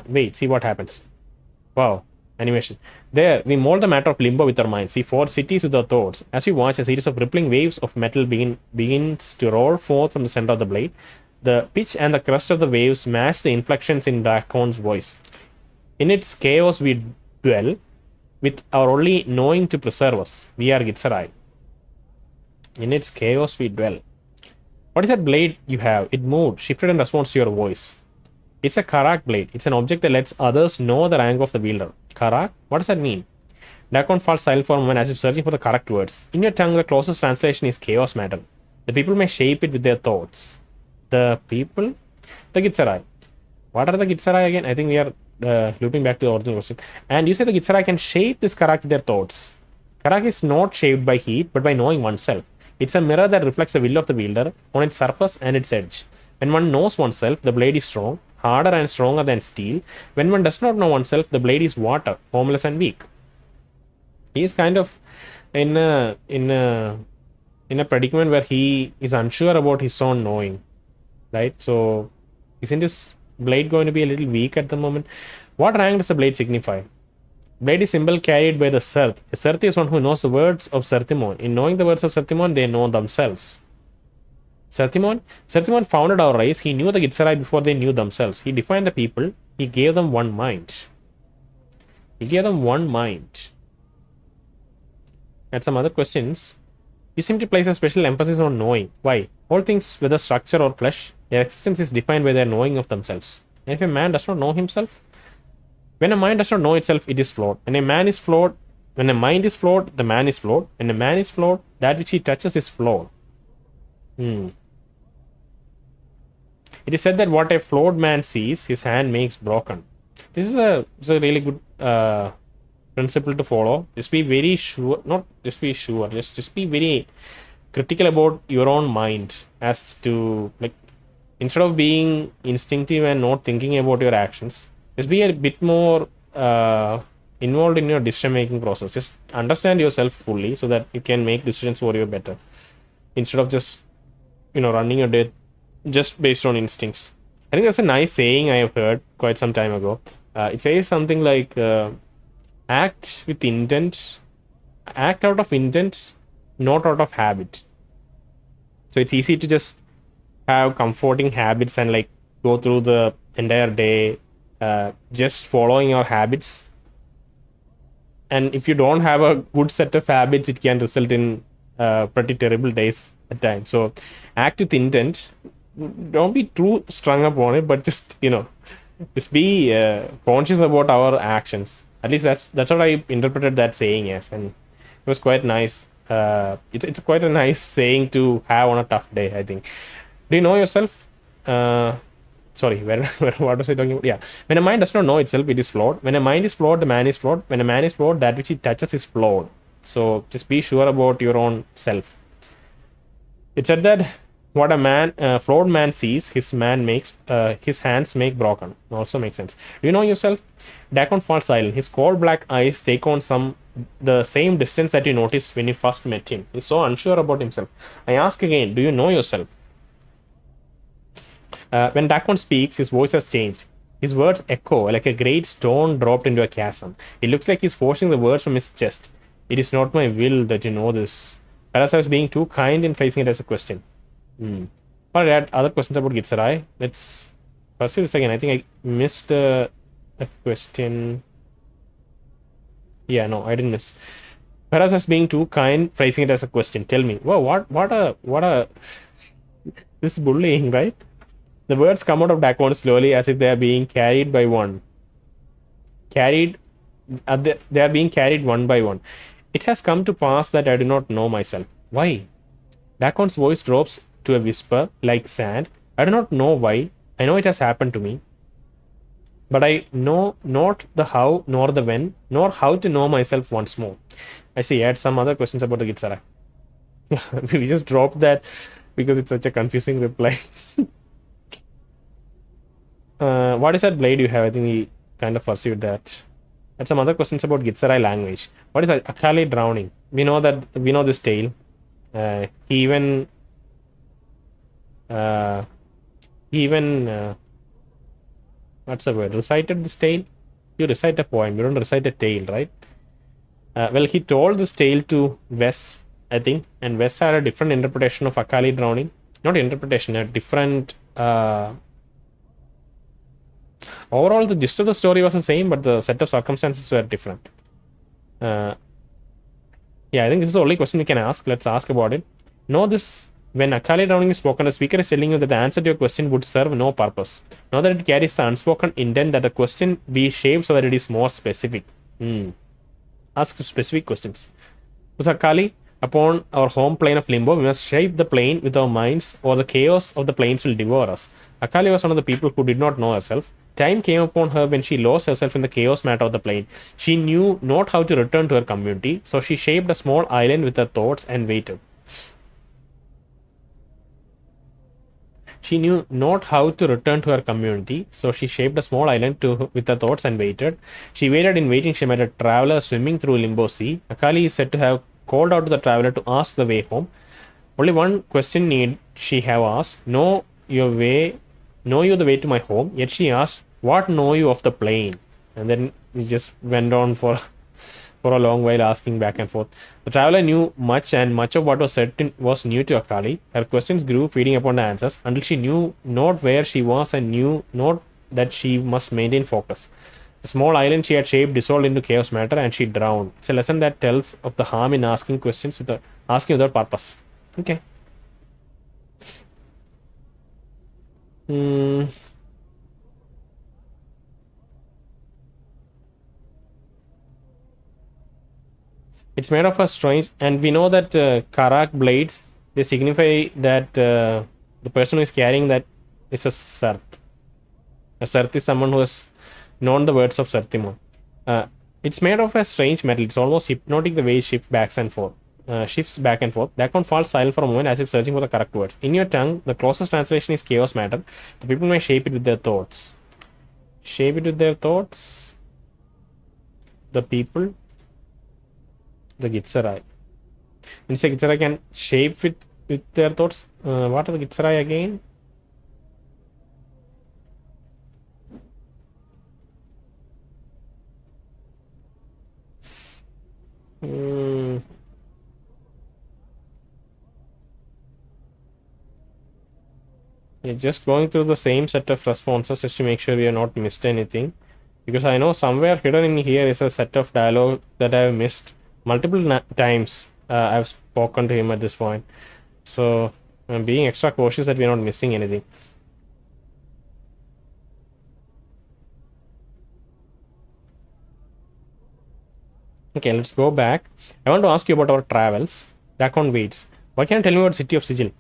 Wait, see what happens. Wow, animation. There, we mold the matter of limbo with our minds. We forge cities with our thoughts. As you watch, a series of rippling waves of metal begins to roll forth from the center of the blade. The pitch and the crest of the waves match the inflections in Dak'kon's voice. In its chaos we dwell, with our only knowing to preserve us. We are Gitsarai. In its chaos we dwell. What is that blade you have? It moved, shifted in response to your voice. It's a Karak blade. It's an object that lets others know the rank of the wielder. Karak? What does that mean? Dak'kon falls silent for a moment as if searching for the correct words. In your tongue, the closest translation is chaos matter. The people may shape it with their thoughts. The people? The Gitsarai. What are the Gitsarai again? I think we are looping back to the original question. And you say the Gitsarai can shape this Karak with their thoughts. Karak is not shaped by heat, but by knowing oneself. It's a mirror that reflects the will of the wielder on its surface and its edge. When one knows oneself, the blade is strong, harder and stronger than steel. When one does not know oneself, the blade is water, formless and weak. He is kind of in a in a predicament where he is unsure about his own knowing, right? So isn't this blade going to be a little weak at the moment? What rank does the blade signify? Blade is symbol carried by the Zerth. A Zerth is one who knows the words of Zerthimon. In knowing the words of Zerthimon, they know themselves. Zerthimon founded our race. He knew the Gitzerai before they knew themselves. He defined the people. He gave them one mind. He gave them one mind. And some other questions. You seem to place a special emphasis on knowing. Why? All things, whether structure or flesh, their existence is defined by their knowing of themselves. And if a man does not know himself, when a mind does not know itself, it is flawed. When a man is flawed, when a mind is flawed, the man is flawed. When a man is flawed, that which he touches is flawed. It is said that what a flawed man sees, his hand makes broken. This is a really good principle to follow. Just be very sure, not just be sure, just be very critical about your own mind as to, like, instead of being instinctive and not thinking about your actions, just be a bit more involved in your decision making process. Just understand yourself fully so that you can make decisions for you better, instead of just running your day just based on instincts. I think that's a nice saying I have heard quite some time ago. It says something like act with intent, act out of intent, not out of habit. So it's easy to just have comforting habits and like go through the entire day just following your habits, and if you don't have a good set of habits, it can result in pretty terrible days at times. So act with intent, don't be too strung up on it, but just just be conscious about our actions. At least that's what I interpreted that saying as, and it was quite nice. It's quite a nice saying to have on a tough day, I think. Do you know yourself? Sorry, what was I talking about? Yeah. When a mind does not know itself, it is flawed. When a mind is flawed, the man is flawed. When a man is flawed, that which he touches is flawed. So just be sure about your own self. It said that what a flawed man sees, his hands make broken. Also makes sense. Do you know yourself? Dak'kon falls silent. His cold black eyes take on the same distance that you noticed when you first met him. He's so unsure about himself. I ask again, do you know yourself? When Dak'kon speaks, his voice has changed. His words echo like a great stone dropped into a chasm. It looks like he's forcing the words from his chest. It is not my will that you know this. Perhaps I was being too kind in phrasing it as a question. But I had other questions about Gitzerai. Let's pursue this again. I think I missed a question. Yeah, no, I didn't miss. Perhaps I was being too kind phrasing it as a question. Tell me. Whoa, what a this is bullying, right? The words come out of Dak'kon slowly as if they are being carried by one. They are being carried one by one. It has come to pass that I do not know myself. Why? Dak'kon's voice drops to a whisper like sand. I do not know why. I know it has happened to me. But I know not the how nor the when, nor how to know myself once more. I see, I had some other questions about the Gitzerai. We just dropped that because it's such a confusing reply. What is that blade you have? I think we kind of pursued that. And some other questions about Gitzerai language. What is Akali drowning? We know this tale. He even what's the word? Recited this tale? You recite a poem, you don't recite a tale, right? Well, he told this tale to Wes, I think, and Wes had a different interpretation of Akali drowning. Not interpretation, a different overall the gist of the story was the same, but the set of circumstances were different. Yeah, I think this is the only question we can ask. Let's ask about it. Know this: when Akali drowning is spoken, the speaker is telling you that the answer to your question would serve no purpose. Know that it carries the unspoken intent that the question be shaped so that it is more specific. Ask specific questions. Was Akali upon our home plane of limbo? We must shape the plane with our minds, or the chaos of the planes will devour us. Akali was one of the people who did not know herself. Time came upon her when she lost herself in the chaos matter of the plane. She knew not how to return to her community, so she shaped a small island with her thoughts and waited. She knew not how to return to her community, so she shaped a small island with her thoughts and waited. She waited. In waiting, she met a traveler swimming through Limbo Sea. Akali is said to have called out to the traveler to ask the way home. Only one question need she have asked. Know you the way to my home. Yet she asked, what know you of the plane? And then we just went on for for a long while asking back and forth. The traveler knew much, and much of what was said was new to Akali. Her questions grew, feeding upon the answers, until she knew not where she was and knew not that she must maintain focus. The small island she had shaped dissolved into chaos matter, and she drowned. It's a lesson that tells of the harm in asking questions asking without purpose. Okay. Hmm. It's made of a strange, and we know that Karak blades, they signify that the person who is carrying that is a Sarth. A Sarth is someone who has known the words of Zerthimon. It's made of a strange metal. It's almost hypnotic the way it shifts back and forth. Dak'kon falls silent for a moment as if searching for the correct words. In your tongue, the closest translation is chaos matter. The people may shape it with their thoughts. Shape it with their thoughts. The people. The Gitsarai. Instead, Gitsarai can shape it with their thoughts. What are the Gitsarai again? Just going through the same set of responses just to make sure we have not missed anything. Because I know somewhere hidden in here is a set of dialogue that I have missed multiple times. I've spoken to him at this point. So I'm being extra cautious that we're not missing anything. Okay, let's go back. I want to ask you about our travels. Dak'kon waits. Why can't you tell me about City of Sigil?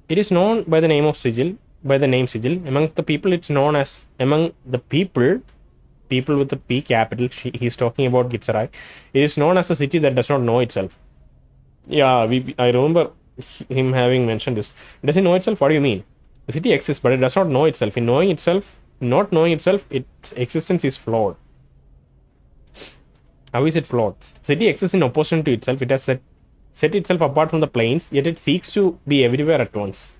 It is known by the name of Sigil, by the name Sigil. Among the people, it's known as, among the people with the P capital, he's talking about Gitsarai. It is known as a city that does not know itself. Yeah, I remember him having mentioned this. Does it know itself? What do you mean? The city exists, but it does not know itself. In knowing itself, not knowing itself, its existence is flawed. How is it flawed? The city exists in opposition to itself. It has set itself apart from the planes, yet it seeks to be everywhere at once.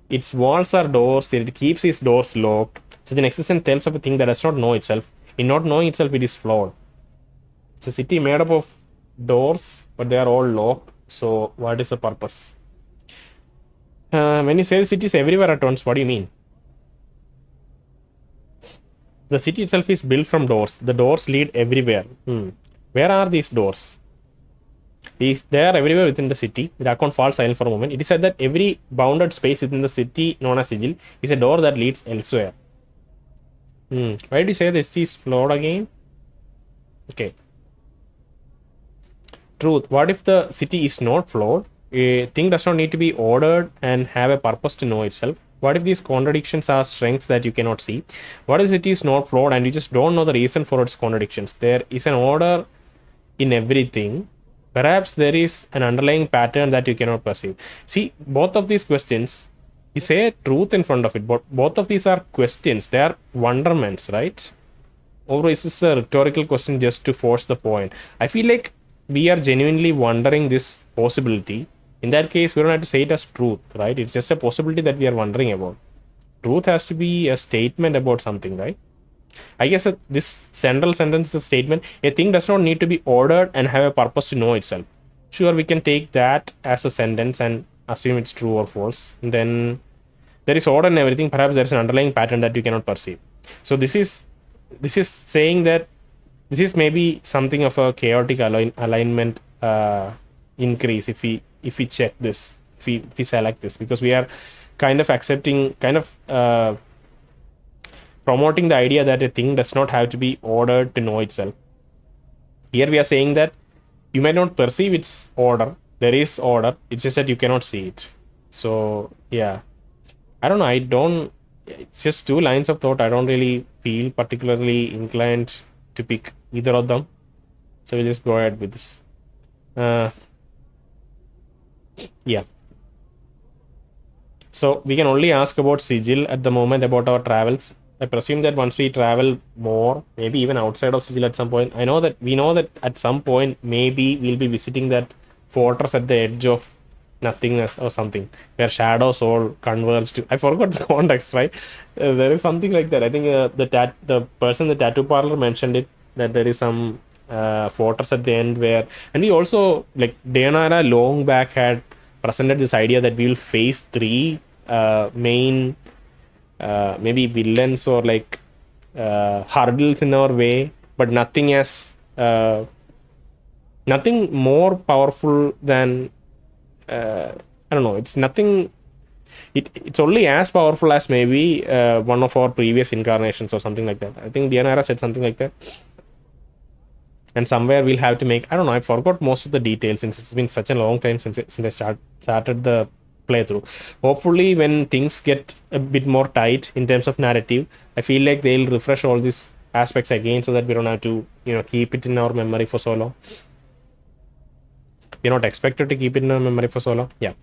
Its walls are doors, yet it keeps its doors locked. Such an existence tells of a thing that does not know itself. In not knowing itself, it is flawed. It's a city made up of doors, but they are all locked. So, what is the purpose? When you say the city is everywhere at once, what do you mean? The city itself is built from doors. The doors lead everywhere. Where are these doors? They are everywhere within the city. The account falls silent for a moment. It is said that every bounded space within the city known as Sigil is a door that leads elsewhere. Why do you say this is flawed again? Okay. Truth. What if the city is not flawed? A thing does not need to be ordered and have a purpose to know itself. What if these contradictions are strengths that you cannot see? What if the city is not flawed and you just don't know the reason for its contradictions? There is an order in everything. Perhaps there is an underlying pattern that you cannot perceive. See, both of these questions, you say truth in front of it, but both of these are questions. They are wonderments, right? Or is this a rhetorical question just to force the point? I feel like we are genuinely wondering this possibility. In that case, we don't have to say it as truth, right? It's just a possibility that we are wondering about. Truth has to be a statement about something, right? I guess this central sentence is a statement. A thing does not need to be ordered and have a purpose to know itself. Sure, we can take that as a sentence and assume it's true or false. And then there is order in everything. Perhaps there is an underlying pattern that you cannot perceive. So this is saying that this is maybe something of a chaotic alignment increase if we check this, if we select this, because we are kind of accepting, promoting the idea that a thing does not have to be ordered to know itself. Here we are saying that you might not perceive its order. There is order. It's just that you cannot see it. So yeah, I don't know. It's just two lines of thought. I don't really feel particularly inclined to pick either of them. So we'll just go ahead with this. Yeah. So we can only ask about Sigil at the moment, about our travels. I presume that once we travel more, maybe even outside of Sigil at some point, we know that at some point maybe we'll be visiting that fortress at the edge of nothingness or something, where shadows all converge to. I forgot the context, right? There is something like that. I think the person, the tattoo parlor mentioned it, that there is some fortress at the end where, and we also, like, Dayanara long back had presented this idea that we will face three main maybe villains or like hurdles in our way, but nothing as nothing more powerful than I don't know. It's nothing. It's only as powerful as maybe one of our previous incarnations or something like that. I think Dianara said something like that. And somewhere we'll have to make. I don't know. I forgot most of the details since it's been such a long time since I started the playthrough. Hopefully, when things get a bit more tight in terms of narrative, I feel like they'll refresh all these aspects again so that we don't have to keep it in our memory for so long. We're not expected to keep it in our memory for so long. Yeah.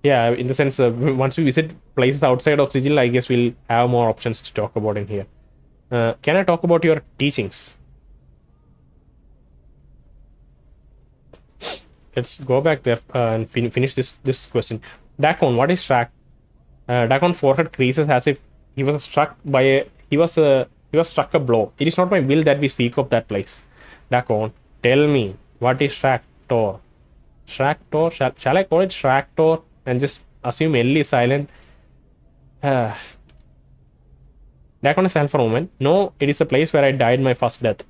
Yeah, in the sense, once we visit places outside of Sigil, I guess we'll have more options to talk about in here. Can I talk about your teachings? Let's go back there and finish this question. Dak'kon, what is track? Dak'kon forehead creases as if he was struck by a he was struck a blow. It is not my will that we speak of that place. Dak'kon, tell me, what is Shractor? Shractor? Shall I call it Shractor and just assume L is silent? Dak'kon is silent for a moment. No, it is the place where I died my first death.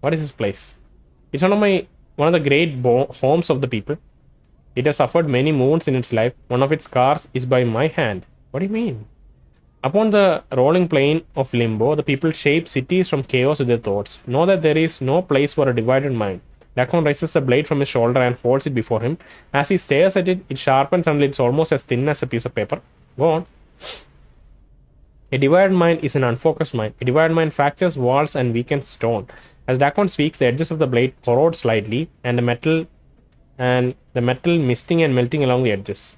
What is this place? It's one of the great homes of the people. It has suffered many wounds in its life. One of its scars is by my hand. What do you mean? Upon the rolling plain of limbo, the people shape cities from chaos with their thoughts. Know that there is no place for a divided mind. Dak'kon raises a blade from his shoulder and holds it before him. As he stares at it, it sharpens until it's almost as thin as a piece of paper. Go on. A divided mind is an unfocused mind. A divided mind fractures walls and weakens stone. As Dak'kon speaks, the edges of the blade corrode slightly, and the metal misting and melting along the edges.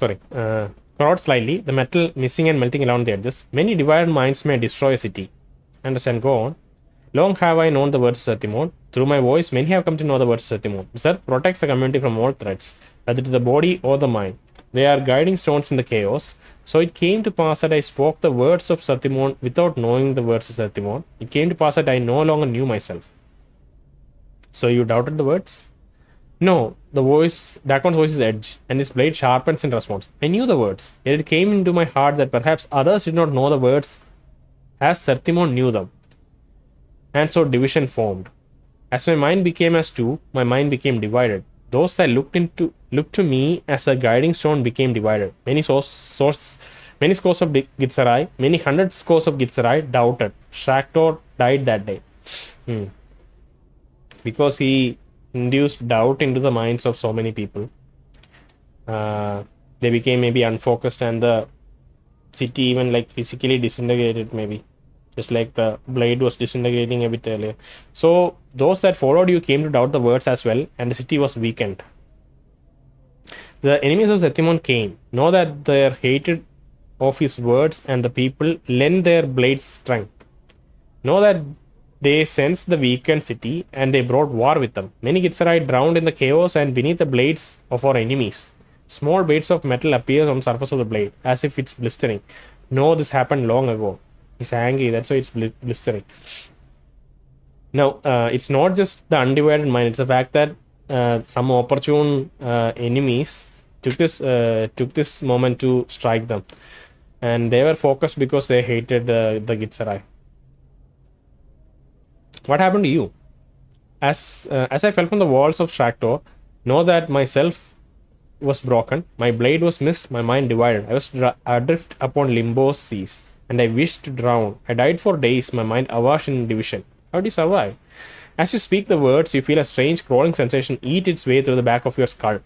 Corrode slightly, the metal missing and melting along the edges. Many divided minds may destroy a city. Understand? Go on. Long have I known the words of Zerthimon. Through my voice, many have come to know the words of Zerthimon. Zerth protects the community from all threats, whether to the body or the mind. They are guiding stones in the chaos. So it came to pass that I spoke the words of Zerthimon without knowing the words of Zerthimon. It came to pass that I no longer knew myself. So you doubted the words? No, Dak'kon's voice is edged, and his blade sharpens in response. I knew the words, yet it came into my heart that perhaps others did not know the words as Zerthimon knew them. And so division formed. As my mind became as two, my mind became divided. Those that looked to me as a guiding stone became divided. Many scores of Gitzerai, many hundred scores of Gitzerai doubted. Shractor died that day. Because he induced doubt into the minds of so many people. They became maybe unfocused, and the city even like physically disintegrated, maybe just like the blade was disintegrating a bit earlier. So those that followed you came to doubt the words as well, and the city was weakened. The enemies of Zerthimon came. Know that their hatred of his words and the people lend their blades strength. Know that they sensed the weakened city, and they brought war with them. Many Gitzerai drowned in the chaos and beneath the blades of our enemies. Small bits of metal appears on the surface of the blade, as if it's blistering. No, this happened long ago. He's angry, that's why it's blistering. Now, it's not just the undivided mind, it's the fact that some opportune enemies took this moment to strike them. And they were focused because they hated the Gitzerai. What happened to you? As I fell from the walls of Shractor, know that myself was broken, my blade was missed, my mind divided. I was adrift upon limbo's seas, and I wished to drown. I died for days, my mind awash in division. How do you survive? As you speak the words, you feel a strange crawling sensation eat its way through the back of your skull.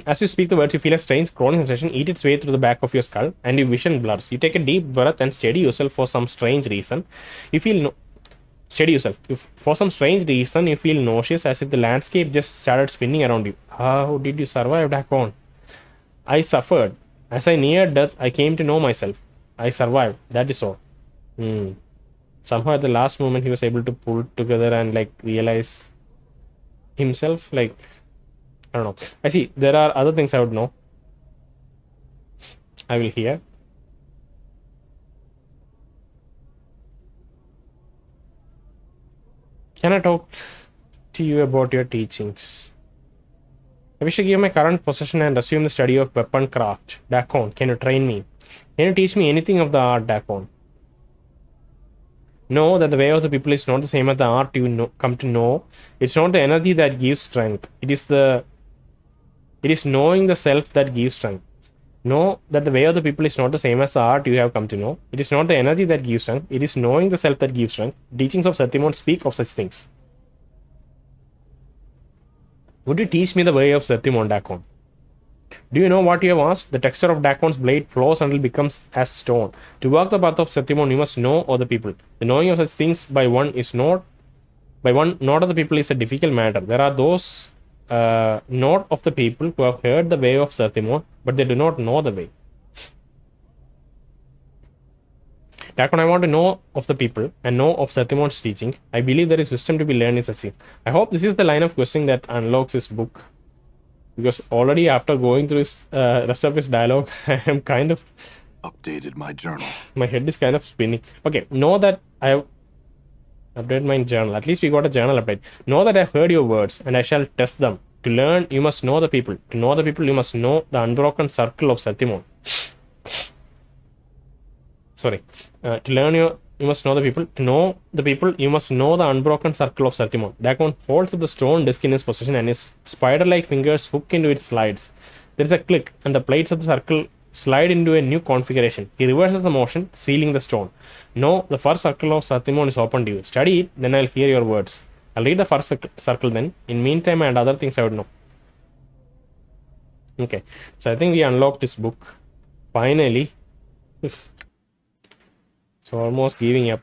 As you speak the words, you feel a strange crawling sensation eat its way through the back of your skull, and your vision blurs. You take a deep breath and steady yourself for some strange reason. Steady yourself. For some strange reason, you feel nauseous, as if the landscape just started spinning around you. How did you survive, Dak'kon? I suffered. As I neared death, I came to know myself. I survived. That is all. somehow at the last moment he was able to pull together and like realize himself. Like, I don't know. I see there are other things I would know. I will hear. Can I talk to you about your teachings? I wish to give my current possession and assume the study of weapon craft. Dak'kon, can you train me? Can you teach me anything of the art, Dak'kon? Know that the way of the people is not the same as the art you know, come to know. It's not the energy that gives strength. It is knowing the self that gives strength. Know that the way of the people is not the same as the art you have come to know. It is not the energy that gives strength. It is knowing the self that gives strength. Teachings of Zerthimon speak of such things. Would you teach me the way of Zerthimon, Dak'kon? Do you know what you have asked? The texture of Dak'kon's blade flows until it becomes as stone. To walk the path of Zerthimon, you must know other people. The knowing of such things by one, not of the people, is a difficult matter. There are those not of the people who have heard the way of Zerthimon, but they do not know the way. Dak'kon, I want to know of the people and know of Zerthimon's teaching. I believe there is wisdom to be learned in such things. I hope this is the line of questioning that unlocks his book. Because already after going through his rest of his dialogue, I am kind of Updated my journal. my head is kind of spinning. Okay, know that I have updated my journal. At least we got a journal update. Know that I have heard your words and I shall test them. To learn, you must know the people. To know the people, you must know the unbroken circle of Zerthimon. Sorry. To learn, you must know the people. To know the people, you must know the unbroken circle of Zerthimon. Dak'kon holds up the stone disc in his possession and his spider-like fingers hook into its slides. There is a click, and the plates of the circle slide into a new configuration. He reverses the motion, sealing the stone. No, the first circle of Zerthimon is open to you. Study it, then I'll hear your words. I'll read the first circle then. In meantime, and other things I would know. Okay, so I think we unlocked this book. Finally. So almost giving up.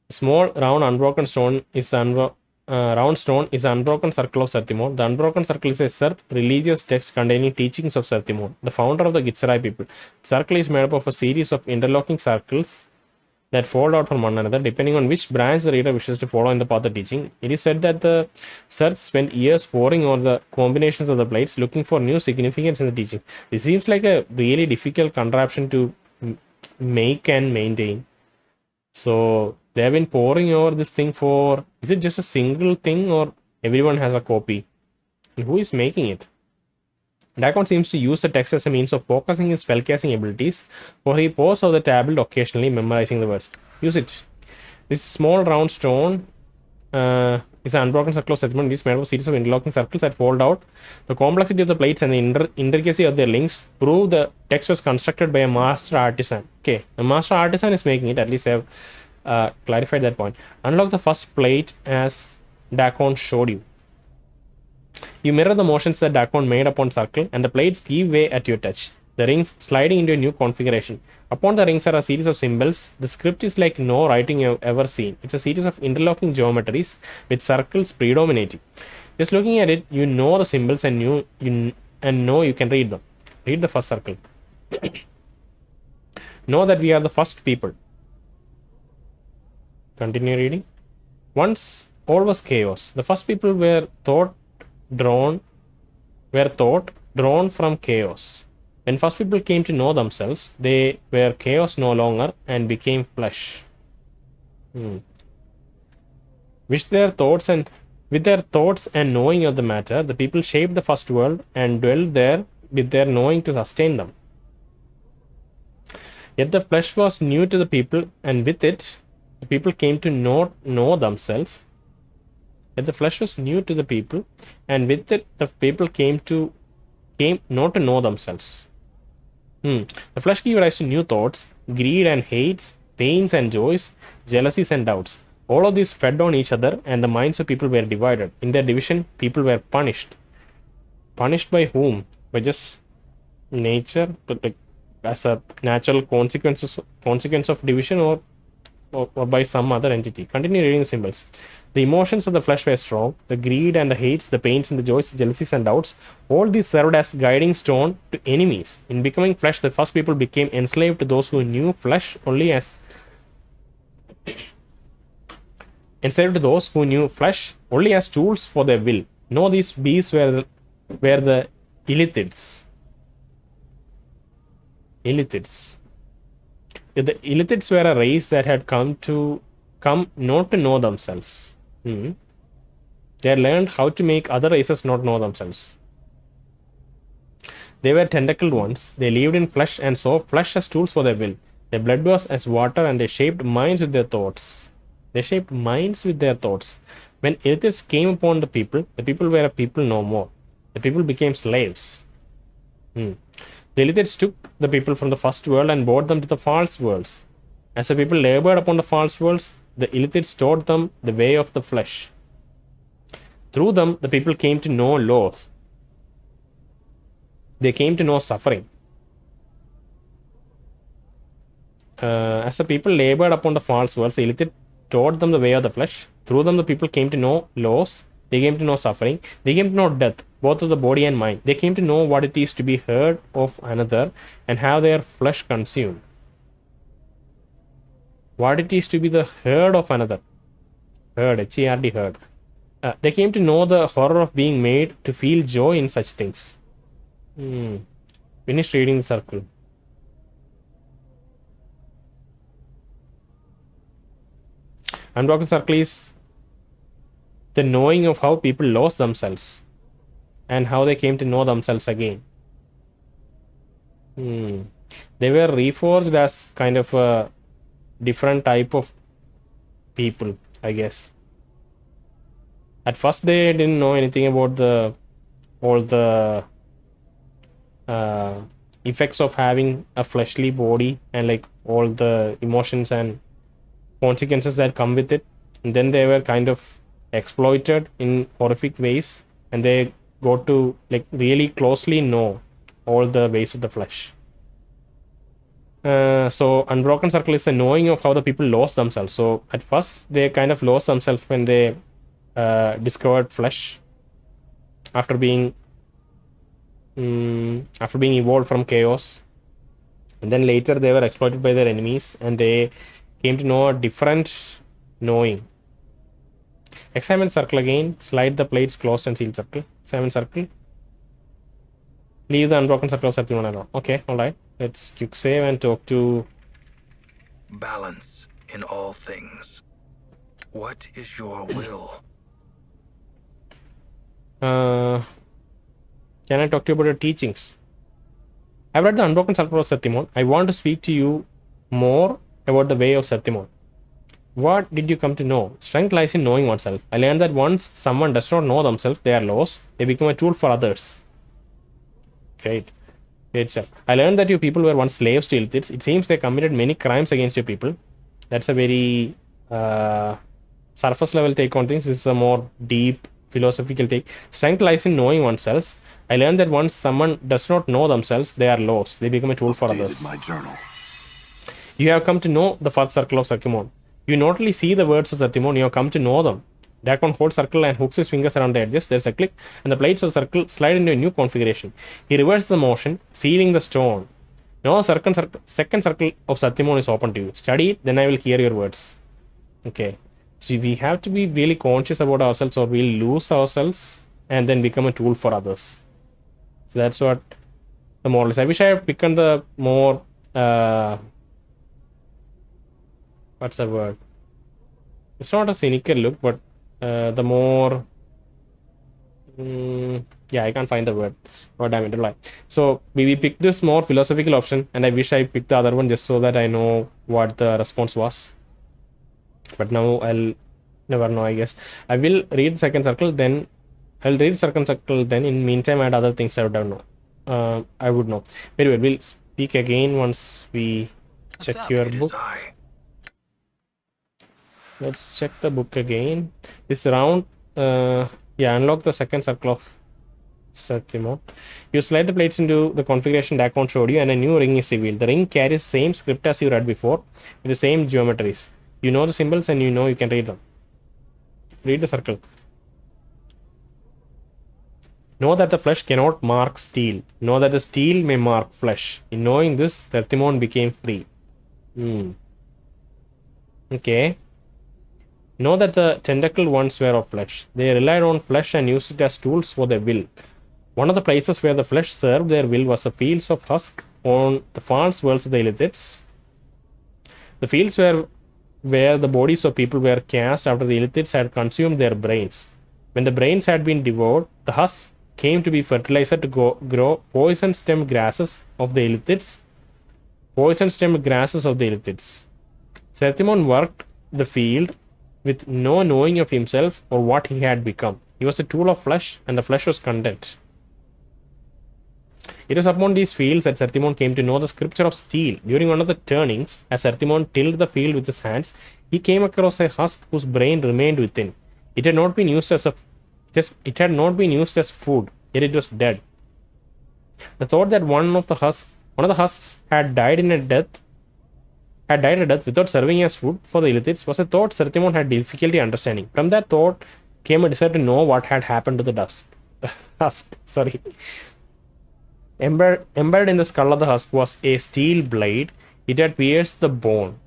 Small round unbroken stone is round stone is the unbroken circle of Zerthimon. The unbroken circle is a Zerth religious text containing teachings of Zerthimon, the founder of the Gitzerai people. The circle is made up of a series of interlocking circles that fold out from one another, depending on which branch the reader wishes to follow in the path of teaching. It is said that the Zerth spent years poring over the combinations of the plates, looking for new significance in the teaching. This seems like a really difficult contraption to make and maintain. So they have been poring over this thing for, is it just a single thing or everyone has a copy? And who is making it? Dak'kon seems to use the text as a means of focusing his spellcasting abilities, for he pores over the tablet occasionally, memorizing the words. Use it. This small round stone is an unbroken circle of Zerthimon. It is made of a series of interlocking circles that fold out. The complexity of the plates and the intricacy of their links prove the text was constructed by a master artisan. Okay, a master artisan is making it. At least I have clarified that point. Unlock the first plate as Dak'kon showed you. You mirror the motions that Dak'kon made upon circle, and the plates give way at your touch. The rings sliding into a new configuration. Upon the rings are a series of symbols. The script is like no writing you've ever seen. It's a series of interlocking geometries with circles predominating. Just looking at it, you know the symbols and know you can read them. Read the first circle. Know that we are the first people. Continue reading. Once all was chaos. The first people were drawn from chaos. When first people came to know themselves, they were chaos no longer and became flesh. With their thoughts and knowing of the matter, the people shaped the first world and dwelled there with their knowing to sustain them. Yet the flesh was new to the people, and with it, the people came to know themselves. Yet the flesh was new to the people, and with it, the people came not to know themselves. The flesh gave rise to new thoughts, greed and hates, pains and joys, jealousies and doubts. All of these fed on each other, and the minds of people were divided. In their division, people were punished. Punished by whom? By just nature, but like as a natural consequence of division, or by some other entity. Continue reading the symbols. The emotions of the flesh were strong. The greed and the hates, the pains and the joys, jealousies and doubts, all these served as guiding stone to enemies. In becoming flesh, the first people became enslaved to those who knew flesh only as enslaved those who knew flesh only as tools for their will. No, these beasts were the illithids. Illithids. The illithids were a race that had come not to know themselves. They had learned how to make other races not know themselves. They were tentacled ones. They lived in flesh and saw flesh as tools for their will. Their blood was as water, and they shaped minds with their thoughts. They shaped minds with their thoughts. When illithids came upon the people were a people no more. The people became slaves. The illithids took the people from the first world and brought them to the false worlds. As the people labored upon the false worlds, the illithids taught them the way of the flesh. Through them, the people came to know laws. They came to know suffering. As the people labored upon the false worlds, the illithid taught them the way of the flesh. Through them, the people came to know laws. They came to know suffering. They came to know death, both of the body and mind. They came to know what it is to be heard of another and have their flesh consumed. What it is to be the herd of another. Herd, H-E-R-D, herd. They came to know the horror of being made to feel joy in such things. Finish reading the circle. Unbroken Circle is the knowing of how people lost themselves and how they came to know themselves again. They were reforged as kind of a different type of people, I guess. At first, they didn't know anything about all the effects of having a fleshly body and like all the emotions and consequences that come with it. And then they were kind of exploited in horrific ways, and they got to like really closely know all the ways of the flesh. So Unbroken Circle is a knowing of how the people lost themselves. So at first they kind of lost themselves when they discovered flesh after being evolved from chaos, and then later they were exploited by their enemies, and they came to know a different knowing. Examine circle again. Slide the plates closed and sealed circle. Examine circle. Leave the Unbroken Circle of Zerthimon alone. Okay, alright. Let's quick save and talk to... Balance in all things. What is your will? Can I talk to you about your teachings? I've read the Unbroken Circle of Zerthimon. I want to speak to you more about the way of Zerthimon. What did you come to know? Strength lies in knowing oneself. I learned that once someone does not know themselves, they are lost. They become a tool for others. Great. Great stuff. I learned that you people were once slaves to illithids. It seems they committed many crimes against you people. That's a very surface level take on things. This is a more deep philosophical take. Strength lies in knowing oneself. I learned that once someone does not know themselves, they are lost. They become a tool for others. My journal. You have come to know the first circle of Zerthimon. You not only see the words of Zerthimon, you have come to know them. Dak'kon holds circle and hooks his fingers around the edges. There's a click, and the plates of the circle slide into a new configuration. He reverses the motion, sealing the stone. Now second circle of Zerthimon is open to you. Study it, then I will hear your words. Okay. So we have to be really conscious about ourselves, or we'll lose ourselves and then become a tool for others. So that's what the moral is. I wish I had picked the more... what's the word? It's not a cynical look, but the more... yeah, I can't find the word. Oh, damn it, lie. So we picked this more philosophical option, and I wish I picked the other one just so that I know what the response was. But now I'll never know, I guess. I will read second circle, then I'll read second circle, then in meantime add other things I would know. I would know. Very well, we'll speak again once we check your book. Let's check the book again. This round, yeah, unlock the second circle of Zerthimon. You slide the plates into the configuration Dak'kon showed you, and a new ring is revealed. The ring carries the same script as you read before, with the same geometries. You know the symbols, and you know you can read them. Read the circle. Know that the flesh cannot mark steel. Know that the steel may mark flesh. In knowing this, Zerthimon became free. Okay. Know that the tentacled ones were of flesh. They relied on flesh and used it as tools for their will. One of the places where the flesh served their will was the fields of husk on the false worlds of the Illithids. The fields were where the bodies of people were cast after the Illithids had consumed their brains. When the brains had been devoured, the husks came to be fertilizer to grow poison-stemmed grasses of the Illithids. Poison-stemmed grasses of the Illithids. Zerthimon worked the field with no knowing of himself or what he had become. He was a tool of flesh, and the flesh was content. It was upon these fields that Zerthimon came to know the scripture of steel. During one of the turnings, as Zerthimon tilled the field with his hands, he came across a husk whose brain remained within. It had not been used as food, yet it was dead. The thought that one of the husks had died a death without serving as food for the Illithids was a thought Zerthimon had difficulty understanding. From that thought came a desire to know what had happened to the husk. Embedded in the skull of the husk was a steel blade. It had pierced the bone.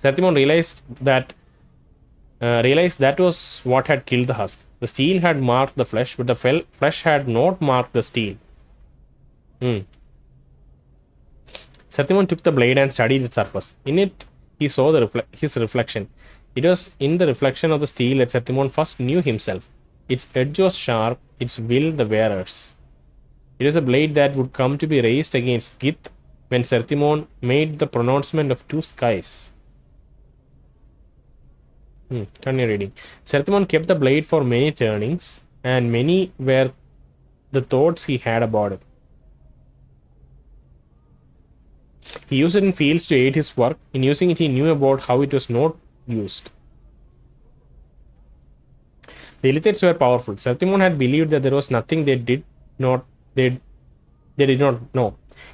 Zerthimon realized that was what had killed the husk. The steel had marked the flesh, but the flesh had not marked the steel. Zerthimon took the blade and studied its surface. In it, he saw his reflection. It was in the reflection of the steel that Zerthimon first knew himself. Its edge was sharp, its will the wearer's. It was a blade that would come to be raised against Gith when Zerthimon made the pronouncement of two skies. Continue reading. Zerthimon kept the blade for many turnings, and many were the thoughts he had about it. He used it in fields to aid his work. In using it, he knew about how it was not used. The Illithids were powerful. Zerthimon had believed that there was nothing they did not know.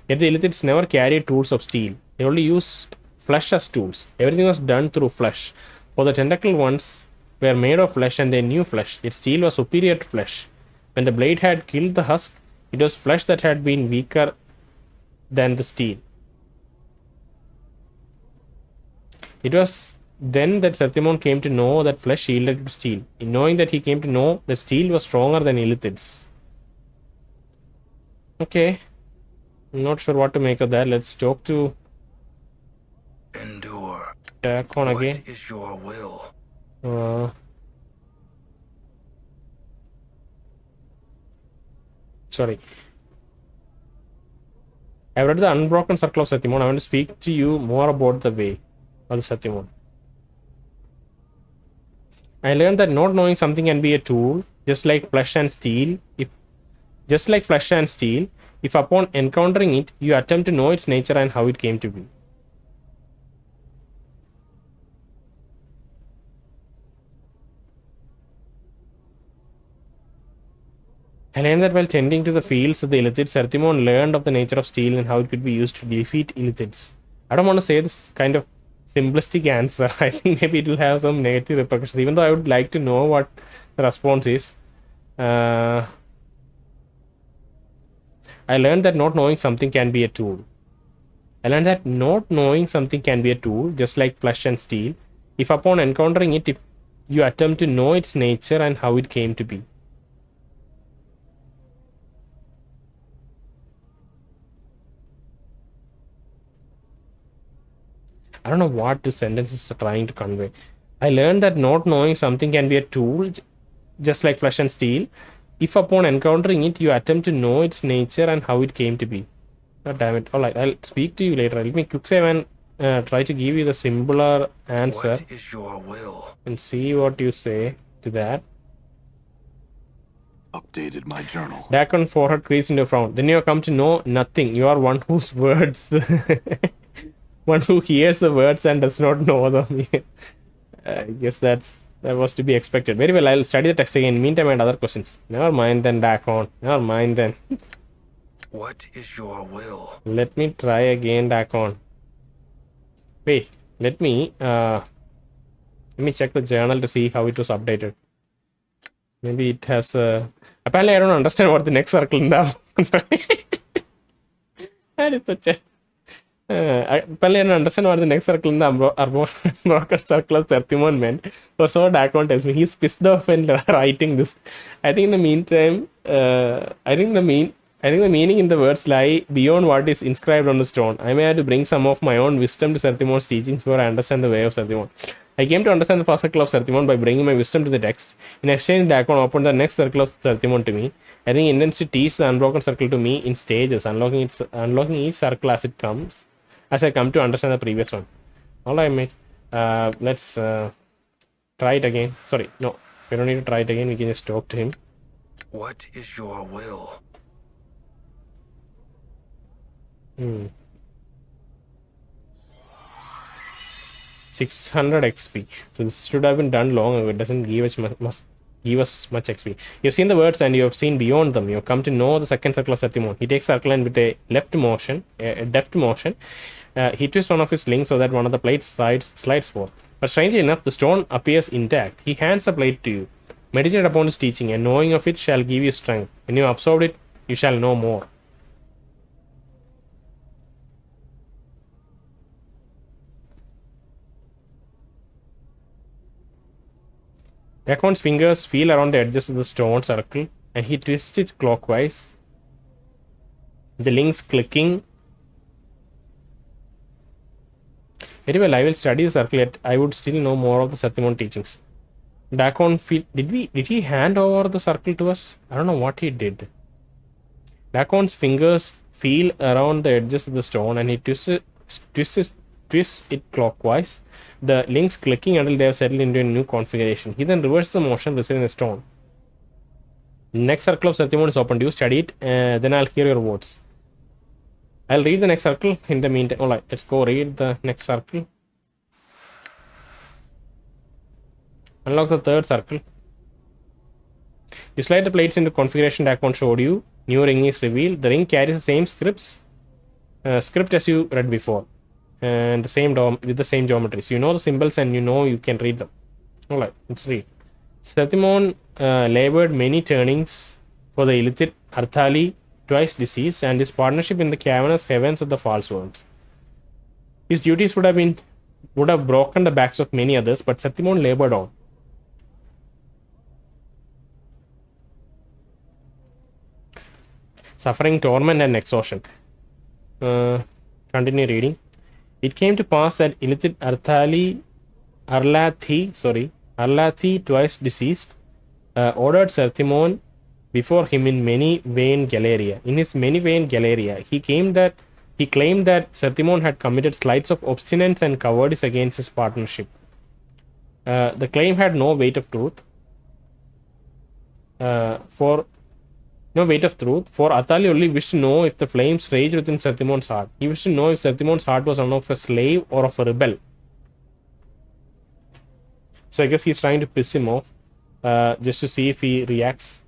Yet the Illithids never carried tools of steel. They only used flesh as tools. Everything was done through flesh. For the tentacled ones were made of flesh and they knew flesh. Yet steel was superior to flesh. When the blade had killed the husk, it was flesh that had been weaker than the steel. It was then that Zerthimon came to know that flesh yielded to steel. In knowing that, he came to know that steel was stronger than Illithids. Okay. I'm not sure what to make of that. Let's talk to Endure. Dak'kon again. What is your will? Sorry. I've read the Unbroken Circle of Zerthimon. I want to speak to you more about the way of Zerthimon. I learned that not knowing something can be a tool, just like flesh and steel. If upon encountering it, you attempt to know its nature and how it came to be. I learned that while tending to the fields of the Illithids, Zerthimon learned of the nature of steel and how it could be used to defeat Illithids. I don't want to say this kind of simplistic answer. I think maybe it will have some negative repercussions, even though I would like to know what the response is. I learned that not knowing something can be a tool. Just like flesh and steel. If upon encountering it, if you attempt to know its nature and how it came to be. I don't know what this sentence is trying to convey. I learned that not knowing something can be a tool, just like flesh and steel. If upon encountering it, you attempt to know its nature and how it came to be. God damn it. Alright, I'll speak to you later. Let me quick save and try to give you the simpler answer. What is your will? And see what you say to that. Updated my journal. Dak'kon forehead creased into a frown. Then you have come to know nothing. You are one whose words... one who hears the words and does not know them. I guess that was to be expected. Very well, I'll study the text again. Meantime, I had other questions. Never mind then, Dak'kon. Never mind then. What is your will? Let me try again, Dak'kon. Wait, let me check the journal to see how it was updated. Maybe it has... Apparently, I don't understand what the next circle is now. I'm sorry. That is such a I apparently I don't understand what the next circle in the Unbroken Circle of Zerthimon meant. Or so Dak'kon tells me. He's pissed off when writing this. I think in the meantime, I think the meaning in the words lie beyond what is inscribed on the stone. I may have to bring some of my own wisdom to Zerthimon's teachings before I understand the way of Zerthimon. I came to understand the first circle of Zerthimon by bringing my wisdom to the text. In exchange, Dak'kon opened the next circle of Zerthimon to me. I think he intends to teach the Unbroken Circle to me in stages, unlocking each circle as it comes, as I come to understand the previous one. All right, mate. Let's try it again. Sorry, no, we don't need to try it again. We can just talk to him. What is your will? 600 XP. So this should have been done long ago. It doesn't give us give us much XP. You've seen the words and you have seen beyond them. You have come to know the second circle of Zerthimon. He takes circle and with a deft motion, he twists one of his links so that one of the plates slides forth. But strangely enough, the stone appears intact. He hands the plate to you. Meditate upon his teaching, and knowing of it shall give you strength. When you have absorbed it, you shall know more. Dak'kon's fingers feel around the edges of the stone circle, and he twists it clockwise. The links clicking. Very well, I will study the circle, yet I would still know more of the Zerthimon teachings. Dak'kon did he hand over the circle to us? I don't know what he did. Dak'kon's fingers feel around the edges of the stone, and he twists it clockwise. The links clicking until they have settled into a new configuration. He then reverses the motion resulting in the stone. The next circle of Zerthimon is open to you. Study it, then I'll hear your words. I'll read the next circle in the meantime. Alright, let's go read the next circle. Unlock the third circle. You slide the plates into configuration Dak'kon showed you. New ring is revealed. The ring carries the same script as you read before, and the same with the same geometries. You know the symbols and you know you can read them. Alright, let's read. Zerthimon labored many turnings for the illithid Arthali, twice deceased, and his partnership in the cavernous heavens of the false world. His duties would have broken the backs of many others, but Zerthimon labored on. Suffering, torment, and exhaustion. Continue reading. It came to pass that illithid Arlathi, twice deceased, ordered Zerthimon before him in many vein Galeria. In his many vein Galeria, he claimed that Zerthimon had committed slights of obstinance and cowardice against his partnership. The claim had no weight of truth. For Arthali only wished to know if the flames raged within Zerthimon's heart. He wished to know if Zerthimon's heart was one of a slave or of a rebel. So I guess he's trying to piss him off, just to see if he reacts.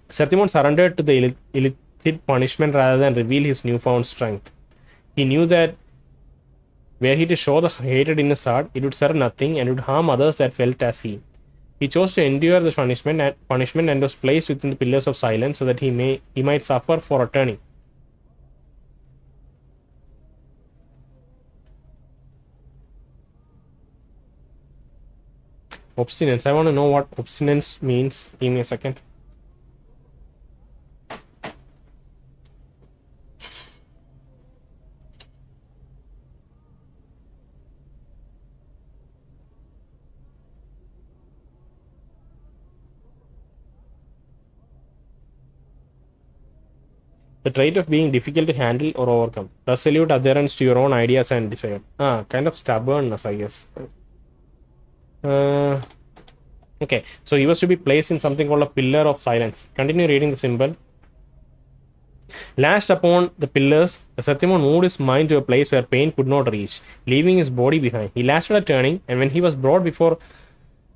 Zerthimon surrendered to the illithid punishment rather than reveal his newfound strength. He knew that were he to show the hatred in his heart, it would serve nothing and would harm others that felt as he. He chose to endure the punishment and was placed within the pillars of silence so that he might suffer for returning. Obstinance. I want to know what obstinance means. Give me a second. The trait of being difficult to handle or overcome. Resolute adherence to your own ideas and desire. Kind of stubbornness, I guess. Okay, so he was to be placed in something called a pillar of silence. Continue reading the symbol. Lashed upon the pillars, Zerthimon moved his mind to a place where pain could not reach, leaving his body behind. He lasted a turning, and when he was brought before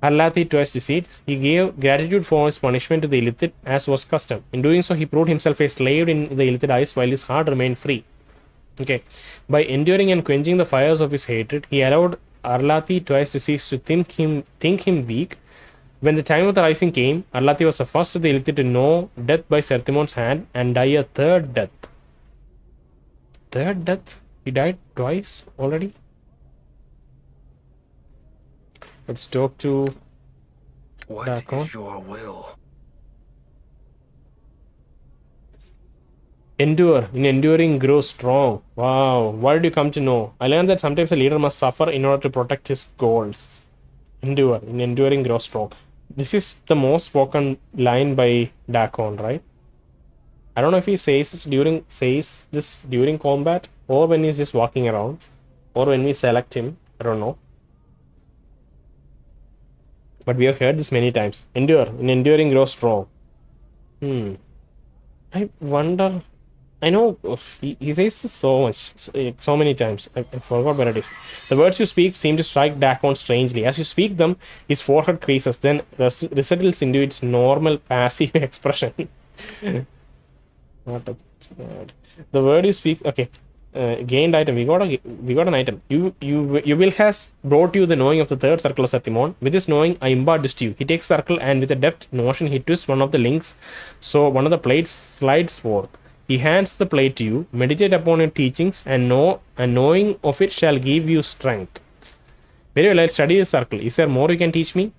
Arlathi twice deceased, he gave gratitude for his punishment to the illithid, as was custom. In doing so, he proved himself a slave in the illithid eyes, while his heart remained free. Okay, by enduring and quenching the fires of his hatred, he allowed Arlathi twice deceased to think him weak. When the time of the rising came, Arlathi was the first of the illithid to know death by Zerthimon's hand and die a third death. Third death? He died twice already. Let's talk to What Dak'kon. is your will? Endure. In enduring, grow strong. Wow. What did you come to know? I learned that sometimes a leader must suffer in order to protect his goals. Endure. In enduring, grow strong. This is the most spoken line by Dak'kon, right? I don't know if he says this during combat or when he's just walking around or when we select him. I don't know. But we have heard this many times. Endure. In enduring, grow strong. I wonder. I know he says this so much, so many times. I forgot where it is. The words you speak seem to strike Dak'kon strangely. As you speak them, his forehead creases, then resettles into its normal passive expression. What a god. The word you speak. Okay. Gained item. We got an item. You will has brought you the knowing of the third circle of Zerthimon. With this knowing, I impart this to you. He takes circle and with a deft motion he twists one of the links, so one of the plates slides forth. He hands the plate to you. Meditate upon your teachings, and knowing of it shall give you strength. Very well. Let's study the circle. Is there more you can teach me?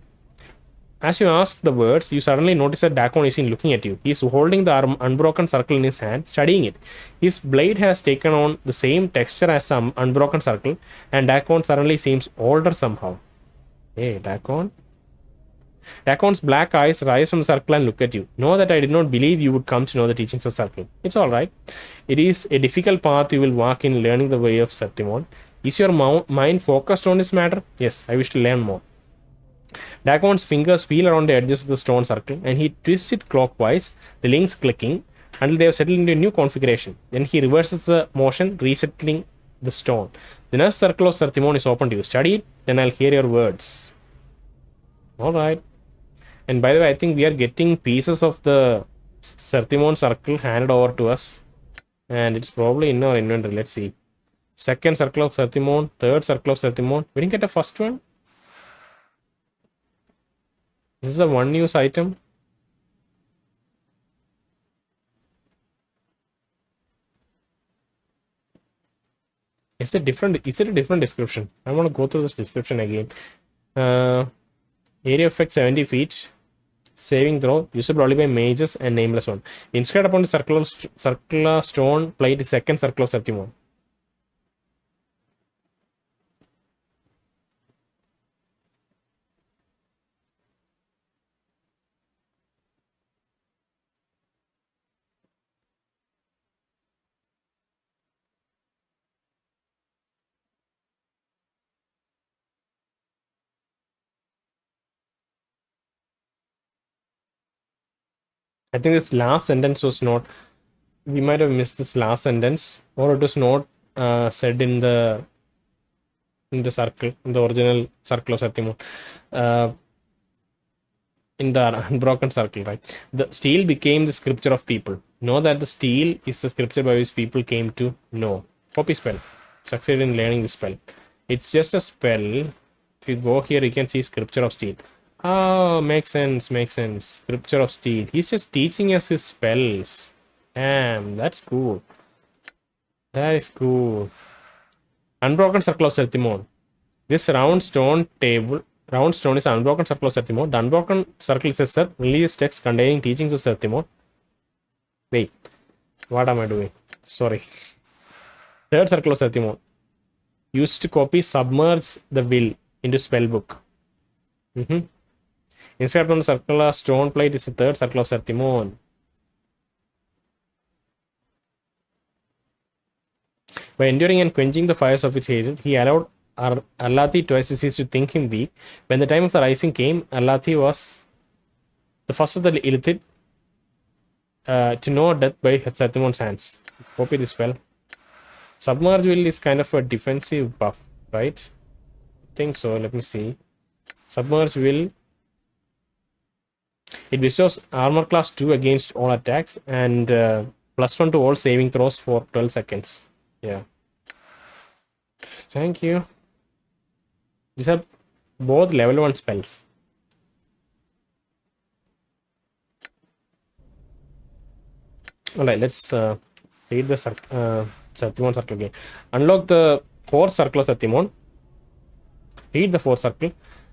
As you ask the words, you suddenly notice that Dak'kon is looking at you. He is holding the unbroken circle in his hand, studying it. His blade has taken on the same texture as some unbroken circle, and Dak'kon suddenly seems older somehow. Hey, Dak'kon? Dak'kon's black eyes rise from the circle and look at you. Know that I did not believe you would come to know the teachings of circle. It's alright. It is a difficult path you will walk in learning the way of Zerthimon. Is your mind focused on this matter? Yes, I wish to learn more. Dak'kon's fingers feel around the edges of the stone circle and he twists it clockwise, the links clicking, until they have settled into a new configuration. Then he reverses the motion, resettling the stone. The next circle of Zerthimon is open to you. Study it, then I'll hear your words. Alright. And by the way, I think we are getting pieces of the Zerthimon circle handed over to us. And it's probably in our inventory. Let's see. Second circle of Zerthimon, third circle of Zerthimon. We didn't get the first one. This is a one use item. Is it a different description? I want to go through this description again. Area effect 70 feet. Saving throw, usable only by mages and nameless one. Inscribed upon the circular stone plate is second circle of Zerthimon. I think this last sentence was not. We might have missed this last sentence, or it was not said in the circle, in the original circle of Zerthimon. In the unbroken circle, right? The steel became the scripture of people. Know that the steel is the scripture by which people came to know. Copy spell. Succeed in learning the spell. It's just a spell. If you go here, you can see scripture of steel. Oh, makes sense, makes sense. Scripture of steel. He's just teaching us his spells. Damn, that's cool. That is cool. Unbroken circle of Zerthimon. This round stone is an unbroken circle of Zerthimon. The unbroken circle is a set religious text containing teachings of Zerthimon. Wait, what am I doing? Sorry. Third circle of Zerthimon. Used to copy submerge the will into spellbook. Inscribed on the circular stone plate is the third circle of Zerthimon. By enduring and quenching the fires of its hatred, he allowed Arlathi twice disease to think him weak. When the time of the rising came, Arlathi was the first of the illithid to know death by Zerthimon's hands. Copy this spell. Submerge will is kind of a defensive buff, right? I think so. Let me see. Submerge will. It bestows armor class 2 against all attacks and +1 to all saving throws for 12 seconds. Yeah. Thank you. These are both level 1 spells. Alright, let's read the Zerthimon circle game. Unlock the 4th circle of Zerthimon. Read the 4th circle.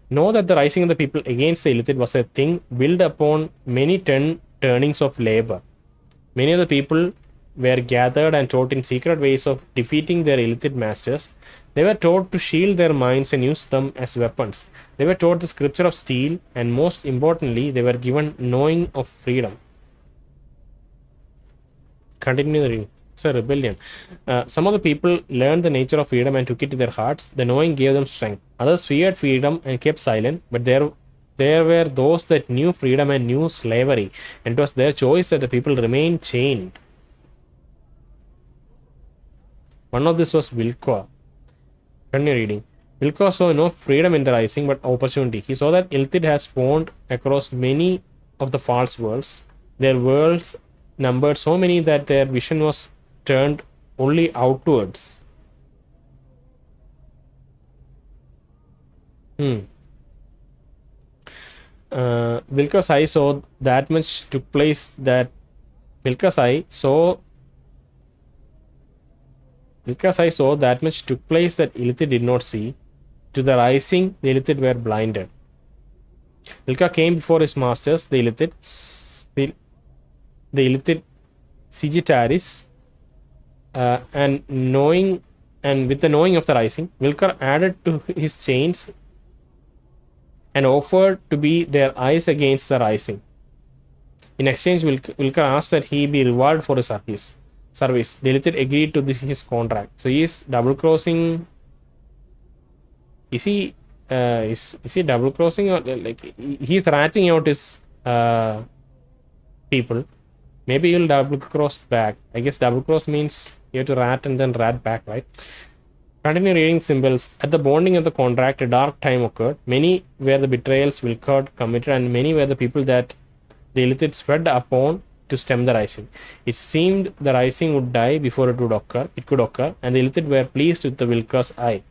Know that the rising of the people against the illithid was a thing built upon many turnings of labor. Many of the people were gathered and taught in secret ways of defeating their illithid masters. They were taught to shield their minds and use them as weapons. They were taught the scripture of steel, and most importantly, they were given knowing of freedom. Continue the reading. It's a rebellion. Some of the people learned the nature of freedom and took it to their hearts. The knowing gave them strength. Others feared freedom and kept silent, but there were those that knew freedom and knew slavery, and it was their choice that the people remained chained. One of this was Wilkor. Continue reading. Wilkor saw no freedom in the rising, but opportunity. He saw that Illithid has spawned across many of the false worlds. Their worlds numbered so many that their vision was turned only outwards. Wilkor's eye saw that much took place that Wilkor's eye saw that much took place that Illithid did not see. To the rising, the Illithid were blinded. Wilkor came before his masters, the Illithid Sigittaris, and with the knowing of the rising, Wilkor added to his chains and offered to be their eyes against the rising. In exchange, Wilkor asked that he be rewarded for his service. The Illithid agreed to his contract. So he is double crossing. Is he double crossing, or like he's ratting out his people? Maybe he'll double cross back. I guess double cross means you have to rat and then rat back, right? Continue reading symbols. At the bonding of the contract, a dark time occurred. Many were the betrayals Wilkor committed, and many were the people that the Illithid spread upon to stem the rising. It seemed the rising would die before it could occur, and the Illithid were pleased with the Wilkor's eye.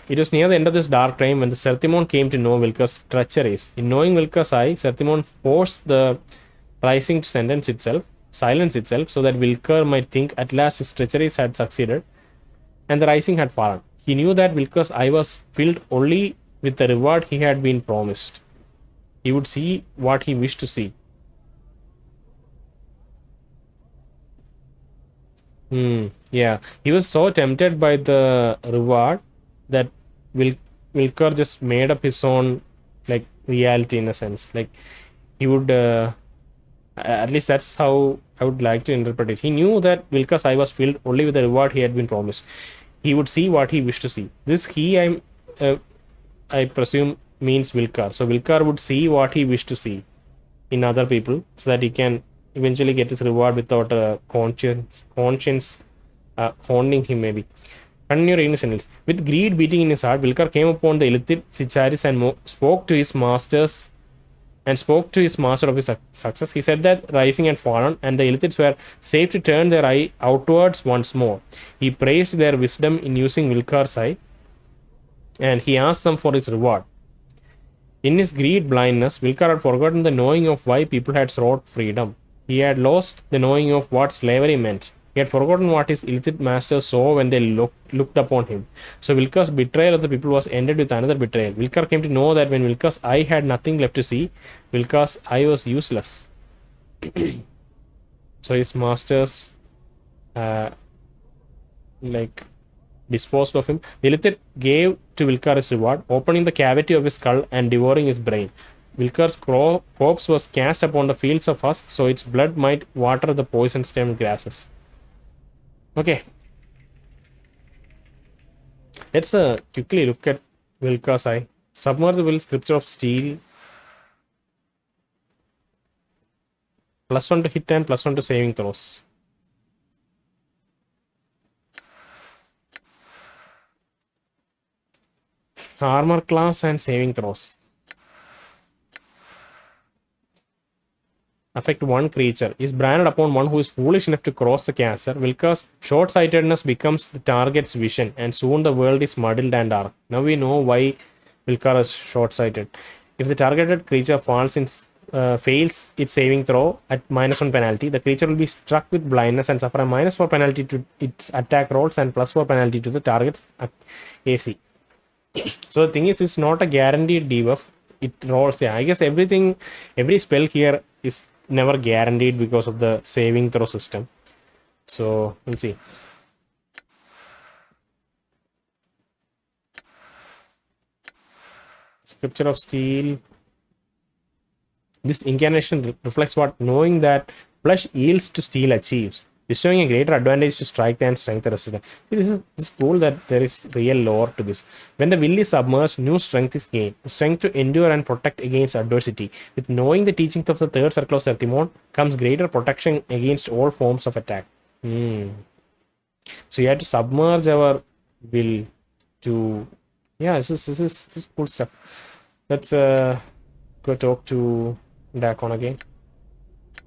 It was near the end of this dark time when the Zerthimon came to know Wilkor's treacheries. In knowing Wilkor's eye, Zerthimon forced the rising to silence itself, so that Wilkor might think at last his treacheries had succeeded and the rising had fallen. He knew that Wilkor's eye was filled only with the reward he had been promised. He would see what he wished to see. Yeah, he was so tempted by the reward that Wilkor just made up his own like reality in a sense. Like he would, at least that's how I would like to interpret it. He knew that Wilkor's eye was filled only with the reward he had been promised. He would see what he wished to see. This I presume means Wilkor. So Wilkor would see what he wished to see in other people, so that he can eventually get his reward without a conscience haunting him maybe. Continue reading the sentence. With greed beating in his heart, Wilkor came upon the Illithid Sigittaris and spoke to his master of his success. He said that rising had fallen, and the Illithids were safe to turn their eye outwards once more. He praised their wisdom in using Wilkor's eye, and he asked them for his reward. In his greed blindness, Wilkor had forgotten the knowing of why people had sought freedom. He had lost the knowing of what slavery meant. He had forgotten what his Illithid masters saw when they looked upon him. So Wilkor's betrayal of the people was ended with another betrayal. Wilkor came to know that when Wilkor's eye had nothing left to see, Wilkor's eye was useless. So his masters disposed of him. The Illithid gave to Wilkor his reward, opening the cavity of his skull and devouring his brain. Wilkor's corpse was cast upon the fields of husk, so its blood might water the poison-stemmed grasses. Okay. Let's quickly look at Wilkor's eye. Submersible scripture of steel. +1 to hit and +1 to saving throws. Armor class and saving throws. Affect one creature. Is branded upon one who is foolish enough to cross the caster. Wilkor's short-sightedness becomes the target's vision, and soon the world is muddled and dark. Now we know why Wilkor is short-sighted. If the targeted creature falls fails its saving throw at -1 penalty, the creature will be struck with blindness and suffer a -4 penalty to its attack rolls and +4 penalty to the target's AC. So the thing is, it's not a guaranteed debuff. It rolls. Yeah, I guess every spell here is never guaranteed because of the saving throw system. So we'll see. Scripture of Steel. This incarnation reflects what knowing that flesh yields to steel achieves, bestowing a greater advantage to strike and strength resistance. This is cool that there is real lore to this. When the will is submerged, new strength is gained. The strength to endure and protect against adversity. With knowing the teachings of the third circle of Zerthimon comes greater protection against all forms of attack. So you have to submerge our will to... Yeah, this is cool stuff. Let's go talk to Dak'kon again.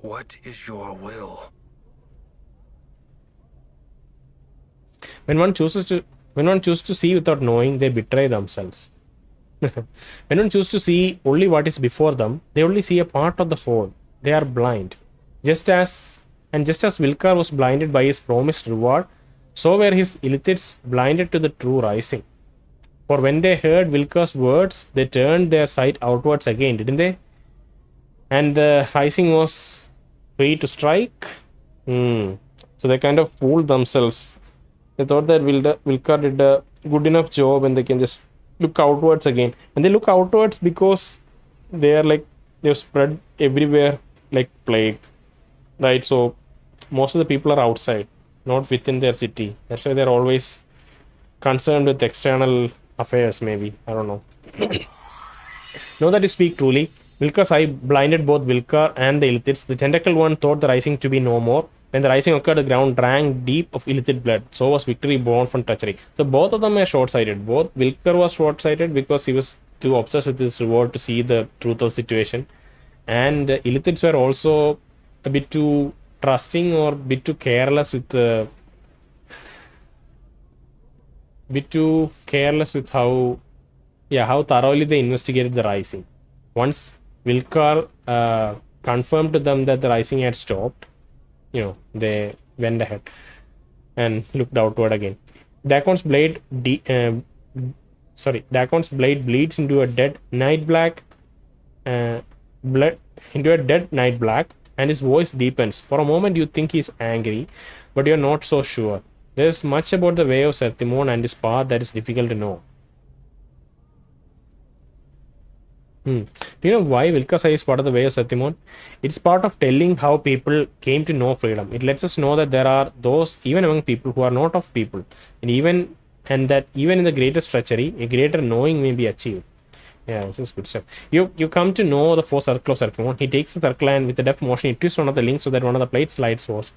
What is your will? When one chooses to see without knowing, they betray themselves. When one chooses to see only what is before them, they only see a part of the whole. They are blind. Just as Vilkar was blinded by his promised reward, so were his illithids blinded to the true rising. For when they heard Vilkar's words, they turned their sight outwards again, didn't they? And the rising was free to strike. So they kind of fooled themselves. They thought that Vilkar did a good enough job and they can just look outwards again. And they look outwards because they've spread everywhere like plague. Right? So most of the people are outside, not within their city. That's why they're always concerned with external affairs, maybe. I don't know. Know that you speak truly. Vilkar's eye blinded both Vilkar and the illithids. The tentacle one thought the rising to be no more. When the rising occurred, the ground drank deep of illithid blood. So was victory born from treachery. So both of them are short-sighted. Both Vilkar was short-sighted because he was too obsessed with his reward to see the truth of the situation. And the illithids were also a bit too trusting or a bit too careless with how thoroughly they investigated the rising. Once Vilkar confirmed to them that the rising had stopped, they went ahead and looked outward again. Dak'kon's blade bleeds into a dead night black, and his voice deepens. For a moment, you think he's angry, but you're not so sure. There's much about the way of Zerthimon and his path that is difficult to know. Do you know why Vilkar's eye is part of the way of Zerthimon? It's part of telling how people came to know freedom. It lets us know that there are those, even among people, who are not of people. And that even in the greatest treachery, a greater knowing may be achieved. Yeah, this is good stuff. You come to know the fourth circle of Zerthimon. He takes the circle and with a deft motion, he twists one of the links so that one of the plates slides forward.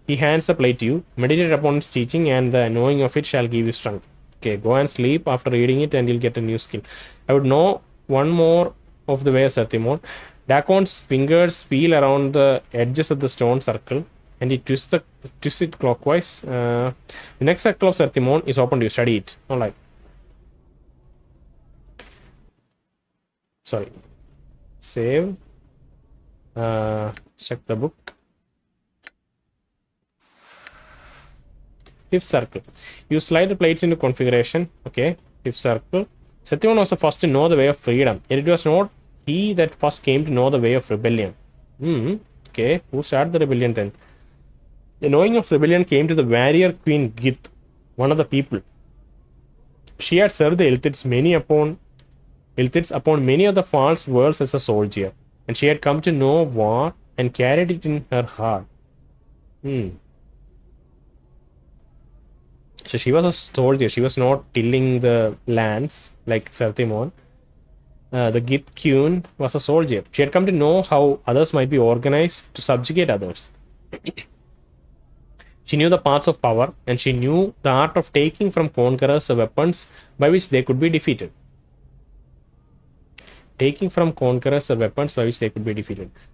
He hands the plate to you. Meditate upon its teaching, and the knowing of it shall give you strength. Okay, go and sleep after reading it, and you'll get a new skill. I would know one more of the way of Zerthimon. Dak'kon's fingers feel around the edges of the stone circle, and he twists it clockwise. The next circle of Zerthimon is open to you. Study it. Alright. Sorry. Save. Check the book. Fifth circle. You slide the plates into configuration. Okay. Fifth circle. Zerthimon was the first to know the way of freedom. Yet it was not he that first came to know the way of rebellion. Okay. Who started the rebellion then? The knowing of rebellion came to the warrior queen Gith, one of the people. She had served the illithids upon many of the false worlds as a soldier, and she had come to know war and carried it in her heart. So she was a soldier. She was not tilling the lands like Zerthimon. The Dak'kon was a soldier. She had come to know how others might be organized to subjugate others. She knew the paths of power, and she knew the art of taking from conquerors the weapons by which they could be defeated.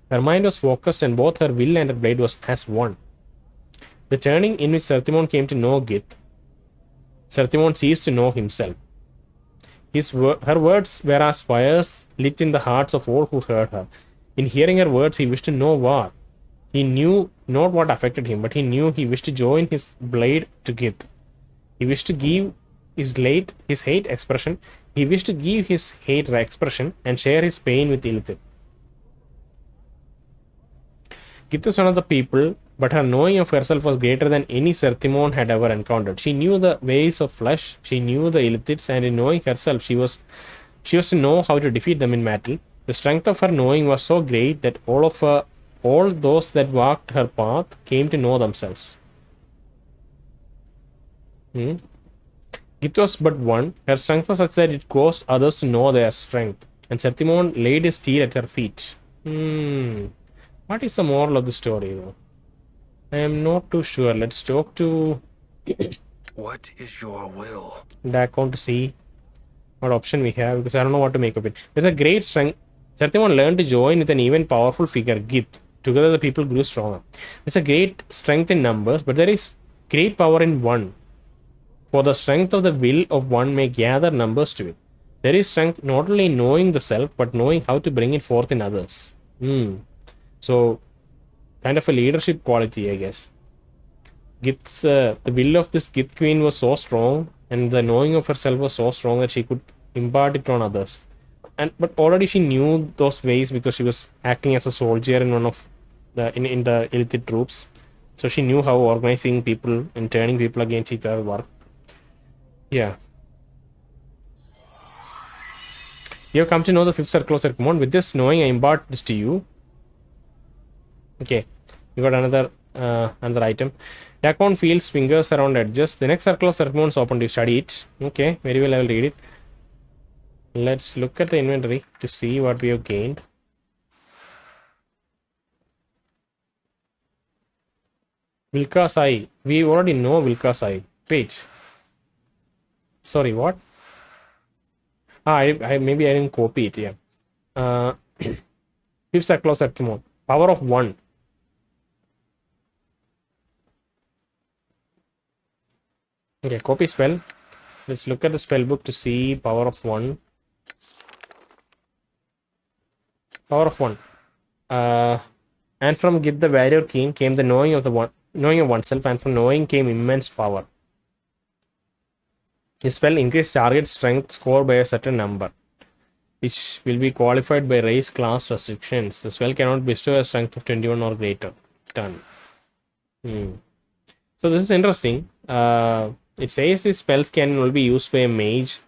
Her mind was focused, and both her will and her blade was as one. The turning in which Zerthimon came to know Gith, Zerthimon ceased to know himself. Her words were as fires lit in the hearts of all who heard her. In hearing her words, he wished to know war. He knew not what affected him, but he knew he wished to join his blade to Gith. He wished to give his hate expression. He wished to give his hate expression and share his pain with Illithid. Gith was one of the people, but her knowing of herself was greater than any Zerthimon had ever encountered. She knew the ways of flesh, she knew the Illithids, and in knowing herself, she was to know how to defeat them in battle. The strength of her knowing was so great that all those that walked her path came to know themselves. It was but one. Her strength was such that it caused others to know their strength. And Zerthimon laid his steel at her feet. What is the moral of the story, though? I am not too sure. Let's talk to What is your will? Dak'kon to see what option we have, because I don't know what to make of it. With a great strength, Zerthimon learned to join with an even powerful figure, Gith. Together the people grew stronger. There's a great strength in numbers, but there is great power in one. For the strength of the will of one may gather numbers to it. There is strength not only in knowing the self, but knowing how to bring it forth in others. So, kind of a leadership quality, I guess. Gith's, the will of this Gith queen was so strong, and the knowing of herself was so strong that she could impart it on others. But already she knew those ways because she was acting as a soldier in one of the in the Illithid troops. So she knew how organizing people and turning people against each other work. Yeah. You have come to know the fifth circle of Zerthimon. With this knowing, I impart this to you. Okay, you got another item. Dak'kon feels fingers around edges. The next circle of Zerthimon is open to study it. Okay, very well, I will read it. Let's look at the inventory to see what we have gained. Vilka's Eye. We already know Vilka's Eye. Wait. Sorry, what? I maybe I didn't copy it, yeah. Fifth circle of Zerthimon. Power of 1. Okay, copy spell. Let's look at the spell book to see power of 1. Power of 1. And from Gith the warrior king came the knowing of oneself, and from knowing came immense power. This spell increased target strength score by a certain number, which will be qualified by race class restrictions. The spell cannot bestow a strength of 21 or greater. Done. So this is interesting. It says these spells can only be used by a mage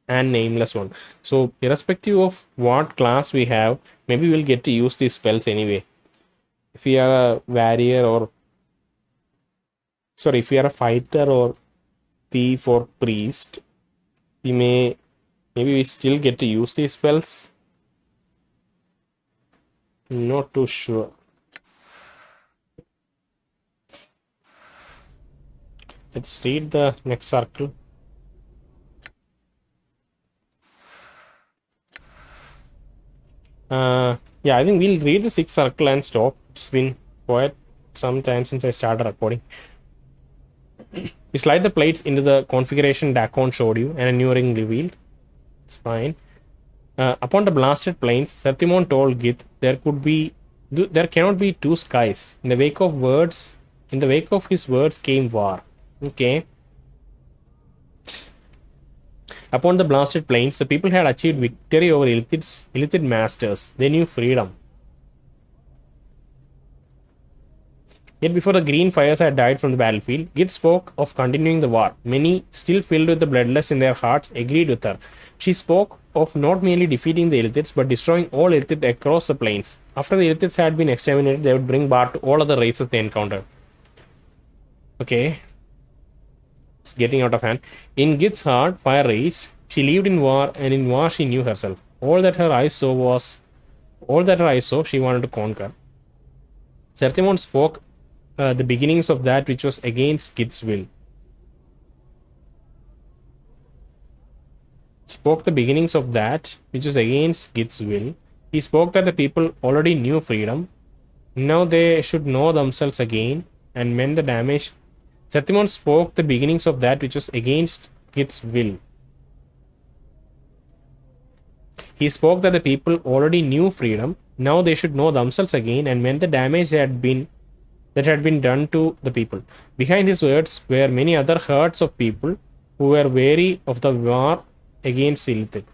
and nameless one. So irrespective of what class we have, maybe we'll get to use these spells anyway. If we are a warrior or if we are a fighter or thief or priest, maybe we still get to use these spells. Not too sure. Let's read the next circle. Yeah, I think we'll read the sixth circle and stop. It's been quite some time since I started recording. You slide the plates into the configuration Dak'kon showed you, and a new ring revealed. It's fine. Upon the blasted plains, Zerthimon told Gith there cannot be two skies. In the wake of his words came war. Okay. Upon the blasted plains, the people had achieved victory over Illithid masters. They knew freedom. Yet before the green fires had died from the battlefield, Gith spoke of continuing the war. Many, still filled with the bloodlust in their hearts, agreed with her. She spoke of not merely defeating the Illithids, but destroying all Illithid across the plains. After the Illithids had been exterminated, they would bring bar to all other races they encountered. Okay. It's getting out of hand. In Gith's heart, fire raged. She lived in war, and in war she knew herself. All that her eyes saw, she wanted to conquer. Zerthimon spoke the beginnings of that which was against Gith's will. Spoke the beginnings of that which was against Gith's will. He spoke that the people already knew freedom. Now they should know themselves again and mend the damage. Zerthimon spoke the beginnings of that which was against Gith's will. He spoke that the people already knew freedom. Now they should know themselves again and mend the damage that had been done to the people. Behind his words were many other herds of people who were wary of the war against Illithid.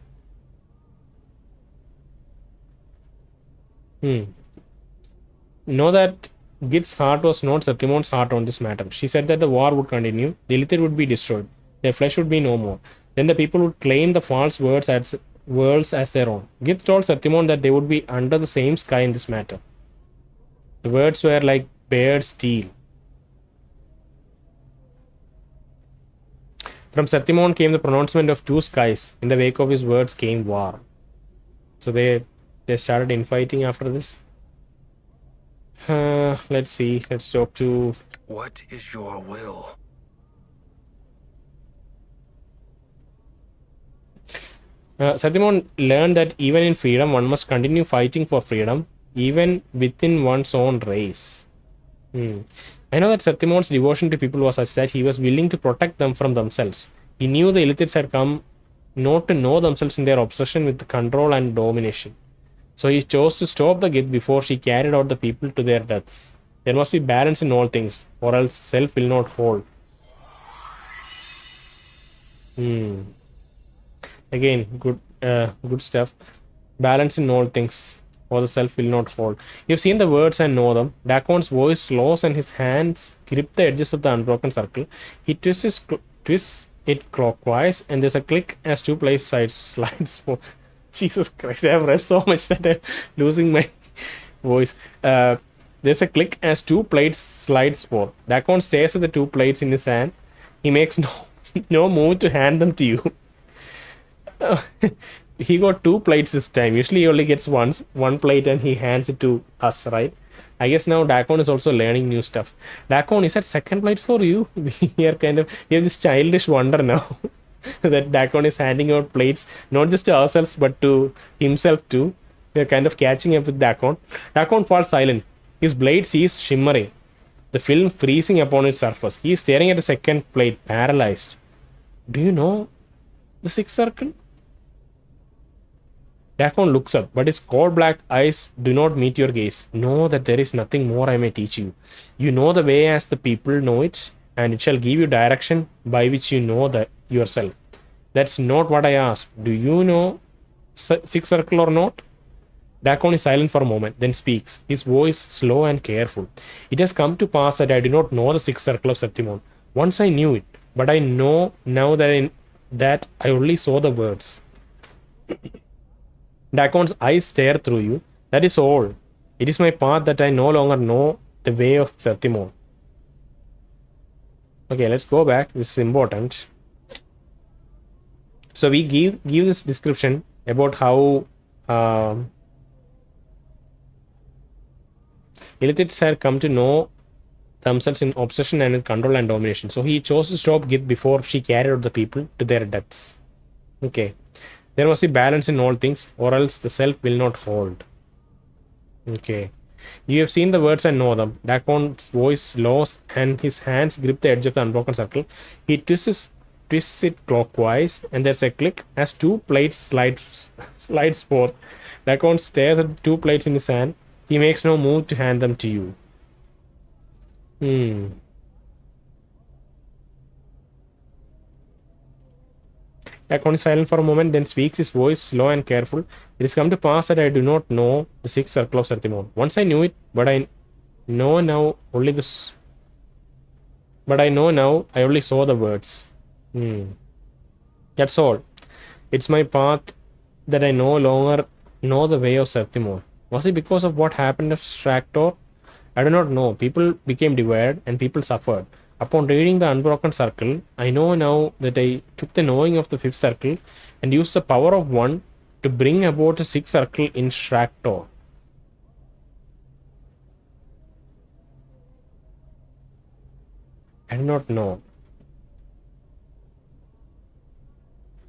Know that Git's heart was not Zerthimon's heart on this matter. She said that the war would continue, the Illithid would be destroyed, their flesh would be no more. Then the people would claim the false worlds as their own. Git told Zerthimon that they would be under the same sky in this matter. The words were like bared steel. From Zerthimon came the pronouncement of two skies. In the wake of his words came war. So they started infighting after this. Let's see. Let's talk to... What is your will? Zerthimon learned that even in freedom, one must continue fighting for freedom, even within one's own race. I know that Zerthimon's devotion to people was such that he was willing to protect them from themselves. He knew the Illithids had come not to know themselves in their obsession with control and domination. So he chose to stop the Gith before she carried out the people to their deaths. There must be balance in all things, or else self will not hold. Again, good stuff. Balance in all things, or the self will not hold. You've seen the words and know them. Dak'kon's voice slows and his hands grip the edges of the unbroken circle. He twists it clockwise, and there's a click as two place sides slides for. Jesus Christ, I've read so much that I'm losing my voice. There's a click as two plates slides forth. Dak'kon stares at the two plates in his hand. He makes no move to hand them to you. He got two plates this time. Usually he only gets one plate and he hands it to us, right? I guess now Dak'kon is also learning new stuff. Dak'kon, is that second plate for you? We have this childish wonder now. That Dak'kon is handing out plates not just to ourselves but to himself too. We are kind of catching up with Dak'kon. Dak'kon falls silent. His blade sees shimmering, the film freezing upon its surface. He is staring at the second plate, paralyzed. Do you know the sixth circle? Dak'kon looks up, but his cold black eyes do not meet your gaze. Know that there is nothing more I may teach you. You know the way as the people know it, and it shall give you direction by which you know that yourself. That's not what I asked. Do you know sixth circle or not? Dak'kon is silent for a moment, then speaks, his voice slow and careful. It has come to pass that I do not know the sixth circle of Zerthimon. Once I knew it, but I know now that I only saw the words. Dak'kon's eyes stare through you. That is all. It is my path that I no longer know the way of Zerthimon. Okay, let's go back. This is important. So we give this description about how Illithids had come to know themselves in obsession and in control and domination. So he chose to stop Gith before she carried out the people to their deaths. Okay. There must be balance in all things, or else the self will not hold. Okay. You have seen the words and know them. Dak'kon's voice lows and his hands grip the edge of the unbroken circle. He twists it clockwise, and there's a click as two plates slides forth. Dak'kon stares at the two plates in his hand. He makes no move to hand them to you. Dak'kon is silent for a moment, then speaks, his voice slow and careful. It has come to pass that I do not know the sixth circle of Zerthimon. Once I knew it, but I know now only this. But I know now I only saw the words. That's all. It's my path that I no longer know the way of Zerthimon. Was it because of what happened at Straktor? I do not know. People became divided and people suffered. Upon reading the Unbroken Circle, I know now that I took the knowing of the fifth circle and used the power of one to bring about a sixth circle in Straktor. I do not know.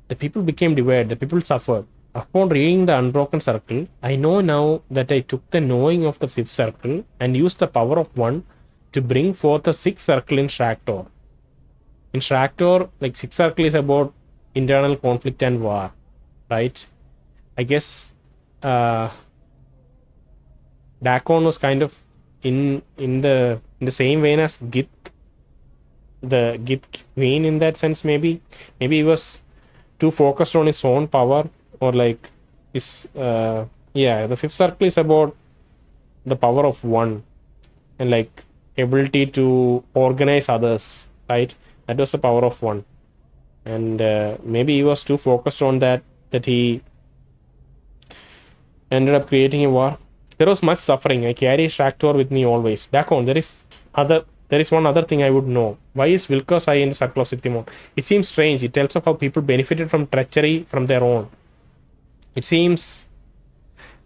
The people became divided, the people suffered. Upon reading the Unbroken Circle, I know now that I took the knowing of the fifth circle and used the power of one to bring forth a sixth circle in Straktor. In Straktor, like sixth circle is about internal conflict and war, right? I guess Dak'kon was kind of in the same vein as the Gith Queen in that sense. Maybe he was too focused on his own power, or like his yeah. The fifth circle is about the power of one and like ability to organize others, right? That was the power of one, and maybe he was too focused on that he ended up creating a war. There was much suffering. I carry Shraktor with me always. Dak'kon, there is one other thing I would know. Why is Vilkas Eye in the Circle of Zerthimon? It seems strange. It tells of how people benefited from treachery from their own. It seems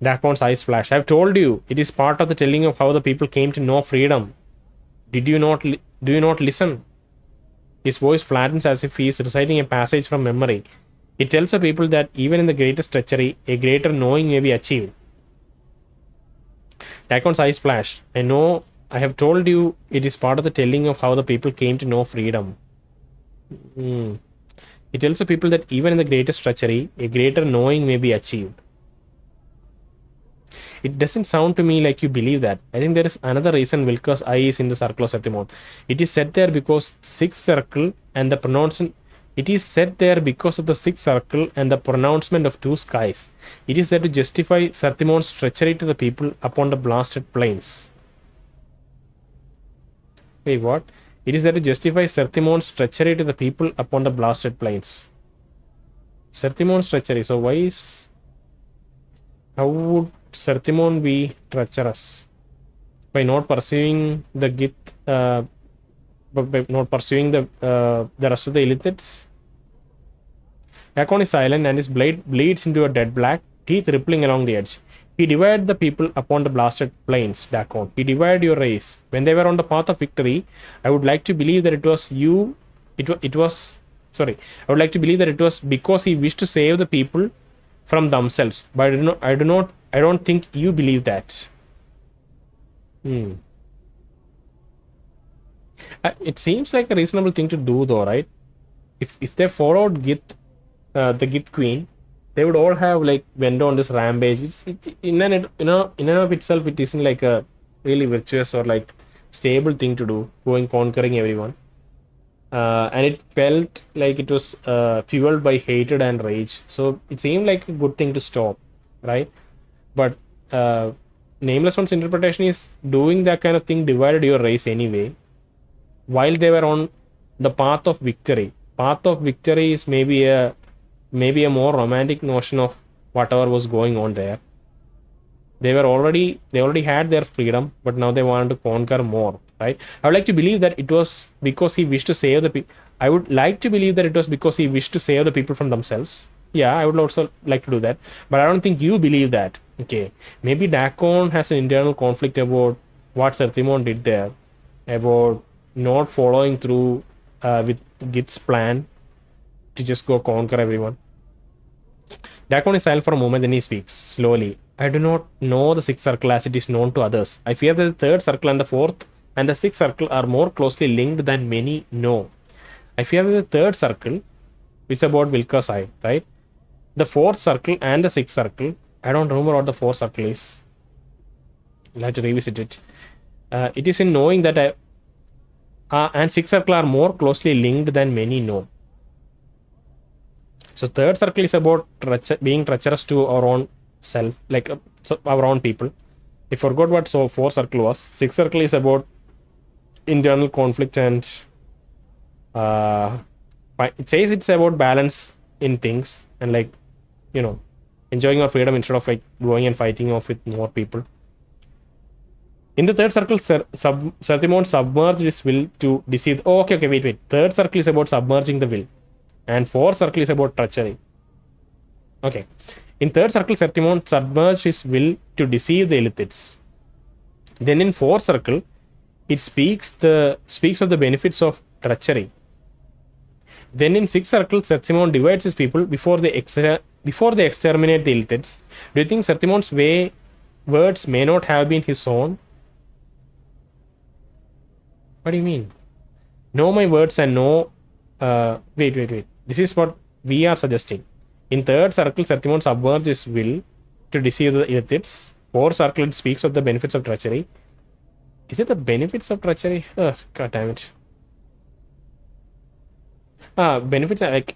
Dak'kon's eyes flash. I've told you, it is part of the telling of how the people came to know freedom. Do you not listen? His voice flattens as if he is reciting a passage from memory. It tells the people that even in the greatest treachery, a greater knowing may be achieved. Dak'kon's eyes flash. I know I have told you it is part of the telling of how the people came to know freedom. It tells the people that even in the greatest treachery, a greater knowing may be achieved. It doesn't sound to me like you believe that. I think there is another reason Vilkas Eye is in the Circle of Zerthimon. It is set there because sixth circle and the pronouncement. It is set there because of the sixth circle and the pronouncement of two skies. It is there to justify Zerthimon's treachery to the people upon the blasted plains. Wait, what? It is there to justify Zerthimon's treachery to the people upon the blasted plains. Zerthimon's treachery. So why is... How would Zerthimon be treacherous? By not pursuing the Gith... by not pursuing the rest of the Illithids? Dak'kon is silent and his blade bleeds into a dead black, teeth rippling along the edge. He divided the people upon the blasted plains, Dak'kon. He divided your race. When they were on the path of victory, I would like to believe that it was you. It was. Sorry. I would like to believe that it was because he wished to save the people from themselves. But I don't think you believe that. It seems like a reasonable thing to do, though, right? If they followed the Gith Queen, they would all have like went on this rampage. In and of itself, it isn't like a really virtuous or like stable thing to do, going conquering everyone. And it felt like it was fueled by hatred and rage. So it seemed like a good thing to stop, right? But Nameless One's interpretation is doing that kind of thing divided your race anyway, while they were on the path of victory. Path of victory is maybe a more romantic notion of whatever was going on there. They already had their freedom, but now they wanted to conquer more, right? I would like to believe that it was because he wished to save the people. I would like to believe that it was because he wished to save the people from themselves. Yeah, I would also like to do that, but I don't think you believe that. Okay, maybe Dak'kon has an internal conflict about what Zerthimon did there, about not following through with Gith's plan to just go conquer everyone. Dak'kon is silent for a moment, then he speaks slowly. I do not know the sixth circle as it is known to others. I fear that the third circle and the fourth and the sixth circle are more closely linked than many know. I fear that the third circle is about Vilkas Eye, right? The fourth circle and the sixth circle, I don't remember what the fourth circle is. I'll have to revisit it. It is in knowing that and sixth circle are more closely linked than many know. So third circle is about being treacherous to our own self, like our own people. I forgot what fourth circle was. Sixth circle is about internal conflict and it says it's about balance in things and like, you know, enjoying our freedom instead of like going and fighting off with more people. In the third circle, Zerthimon submerged his will to deceive. Oh, okay, wait. Third circle is about submerging the will, and fourth circle is about treachery. Okay. In third circle, Zerthimon submerged his will to deceive the Illithids. Then in fourth circle, it speaks of the benefits of treachery. Then in sixth circle, Zerthimon divides his people before they exterminate the Illithids. Do you think Zerthimon's words may not have been his own? What do you mean? Know my words and know... wait. This is what we are suggesting. In third circle, Zerthimon submerges his will to deceive the Illithids. 4 circle, it speaks of the benefits of treachery. Is it the benefits of treachery? Ugh, god damn it. Benefits are like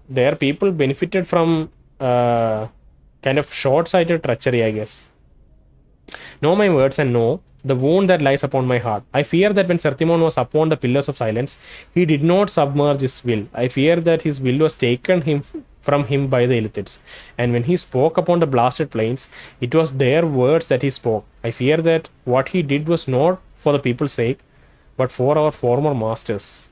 their people benefited from kind of short-sighted treachery, I guess. Know my words and know the wound that lies upon my heart. I fear that when Zerthimon was upon the pillars of silence, he did not submerge his will. I fear that his will was taken from him by the Illithids. And when he spoke upon the blasted plains, it was their words that he spoke. I fear that what he did was not for the people's sake, but for our former masters.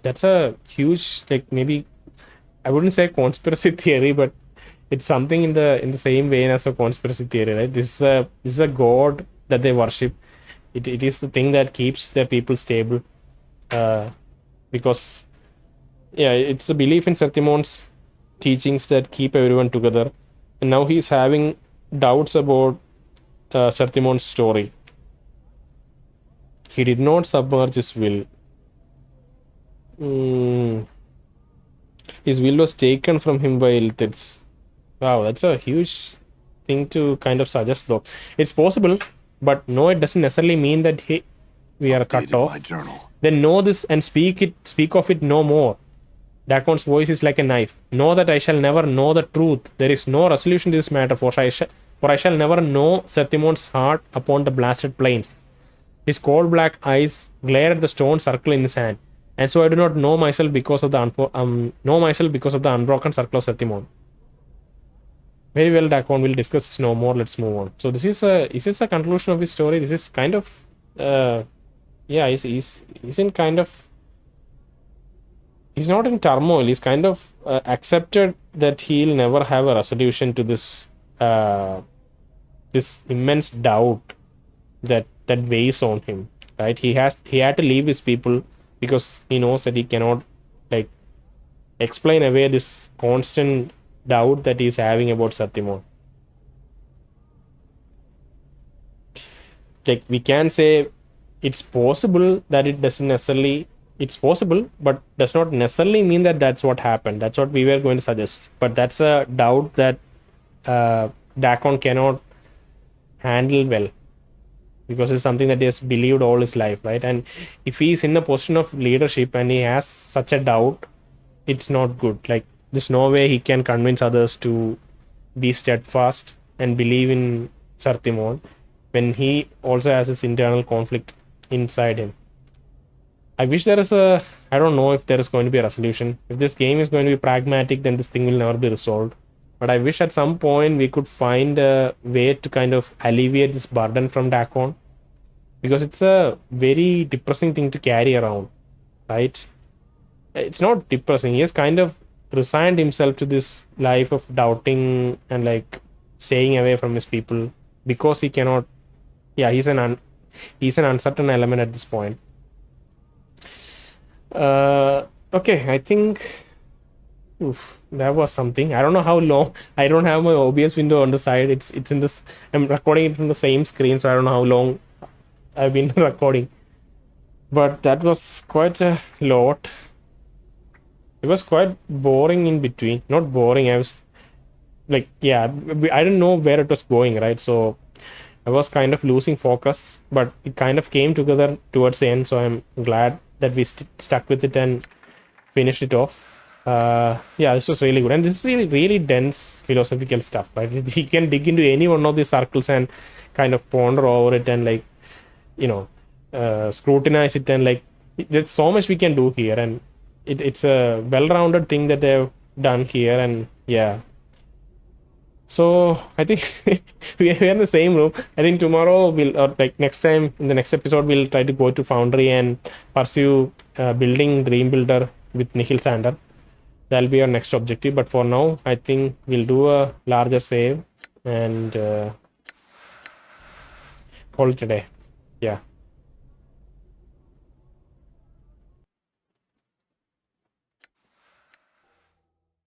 That's a huge, like, maybe I wouldn't say conspiracy theory, but it's something in the same vein as a conspiracy theory, right? This is a god that they worship. It is the thing that keeps their people stable, because yeah, it's the belief in Zerthimon's teachings that keep everyone together. And now he's having doubts about Zerthimon's story. He did not submerge his will. His will was taken from him by Illithids. Wow, that's a huge thing to kind of suggest, though. It's possible, but no, it doesn't necessarily mean that we are cut Updated off. my journal. Then know this and speak of it no more. Dak'kon's voice is like a knife. Know that I shall never know the truth. There is no resolution to this matter, for I shall never know Zerthimon's heart upon the blasted plains. His cold black eyes glare at the stone circle in his hand, and so I do not know myself because of the unbroken circle of Zerthimon. Very well, Dak'kon. We'll discuss this no more. Let's move on. So this is a conclusion of his story. This is kind of yeah, he's in kind of, he's not in turmoil. He's kind of accepted that he'll never have a resolution to this this immense doubt that weighs on him, right? He had to leave his people because he knows that he cannot, like, explain away this constant doubt that he's having about Zerthimon. Like, we can say it's possible that it's possible, but does not necessarily mean that that's what happened. That's what we were going to suggest. But that's a doubt that Dak'kon cannot handle well, because it's something that he has believed all his life, right? And if he's in a position of leadership and he has such a doubt, it's not good. Like, there's no way he can convince others to be steadfast and believe in Zerthimon when he also has this internal conflict inside him. I wish there is I don't know if there is going to be a resolution. If this game is going to be pragmatic, then this thing will never be resolved. But I wish at some point we could find a way to kind of alleviate this burden from Dak'kon, because it's a very depressing thing to carry around, right? It's not depressing. He has kind of resigned himself to this life of doubting and, like, staying away from his people because he cannot. Yeah, he's an uncertain element at this point. Okay, I think that was something. I don't know how long. I don't have my OBS window on the side. It's in this. I'm recording it from the same screen, so I don't know how long I've been recording. But that was quite a lot. It was quite boring in between. Not boring. I was like, yeah, I didn't know where it was going, right? So I was kind of losing focus, but it kind of came together towards the end. So I'm glad that we stuck with it and finished it off. Yeah, this was really good, and this is really, really dense philosophical stuff, right? You can dig into any one of these circles and kind of ponder over it and, like, you know, scrutinize it, and, like, there's so much we can do here, and it's a well-rounded thing that they've done here. And yeah, so I think we are in the same room. I think tomorrow or like next time in the next episode, we'll try to go to Foundry and pursue building Dream Builder with Nihil Sander. That'll be our next objective. But for now, I think we'll do a larger save and call it a day. Yeah.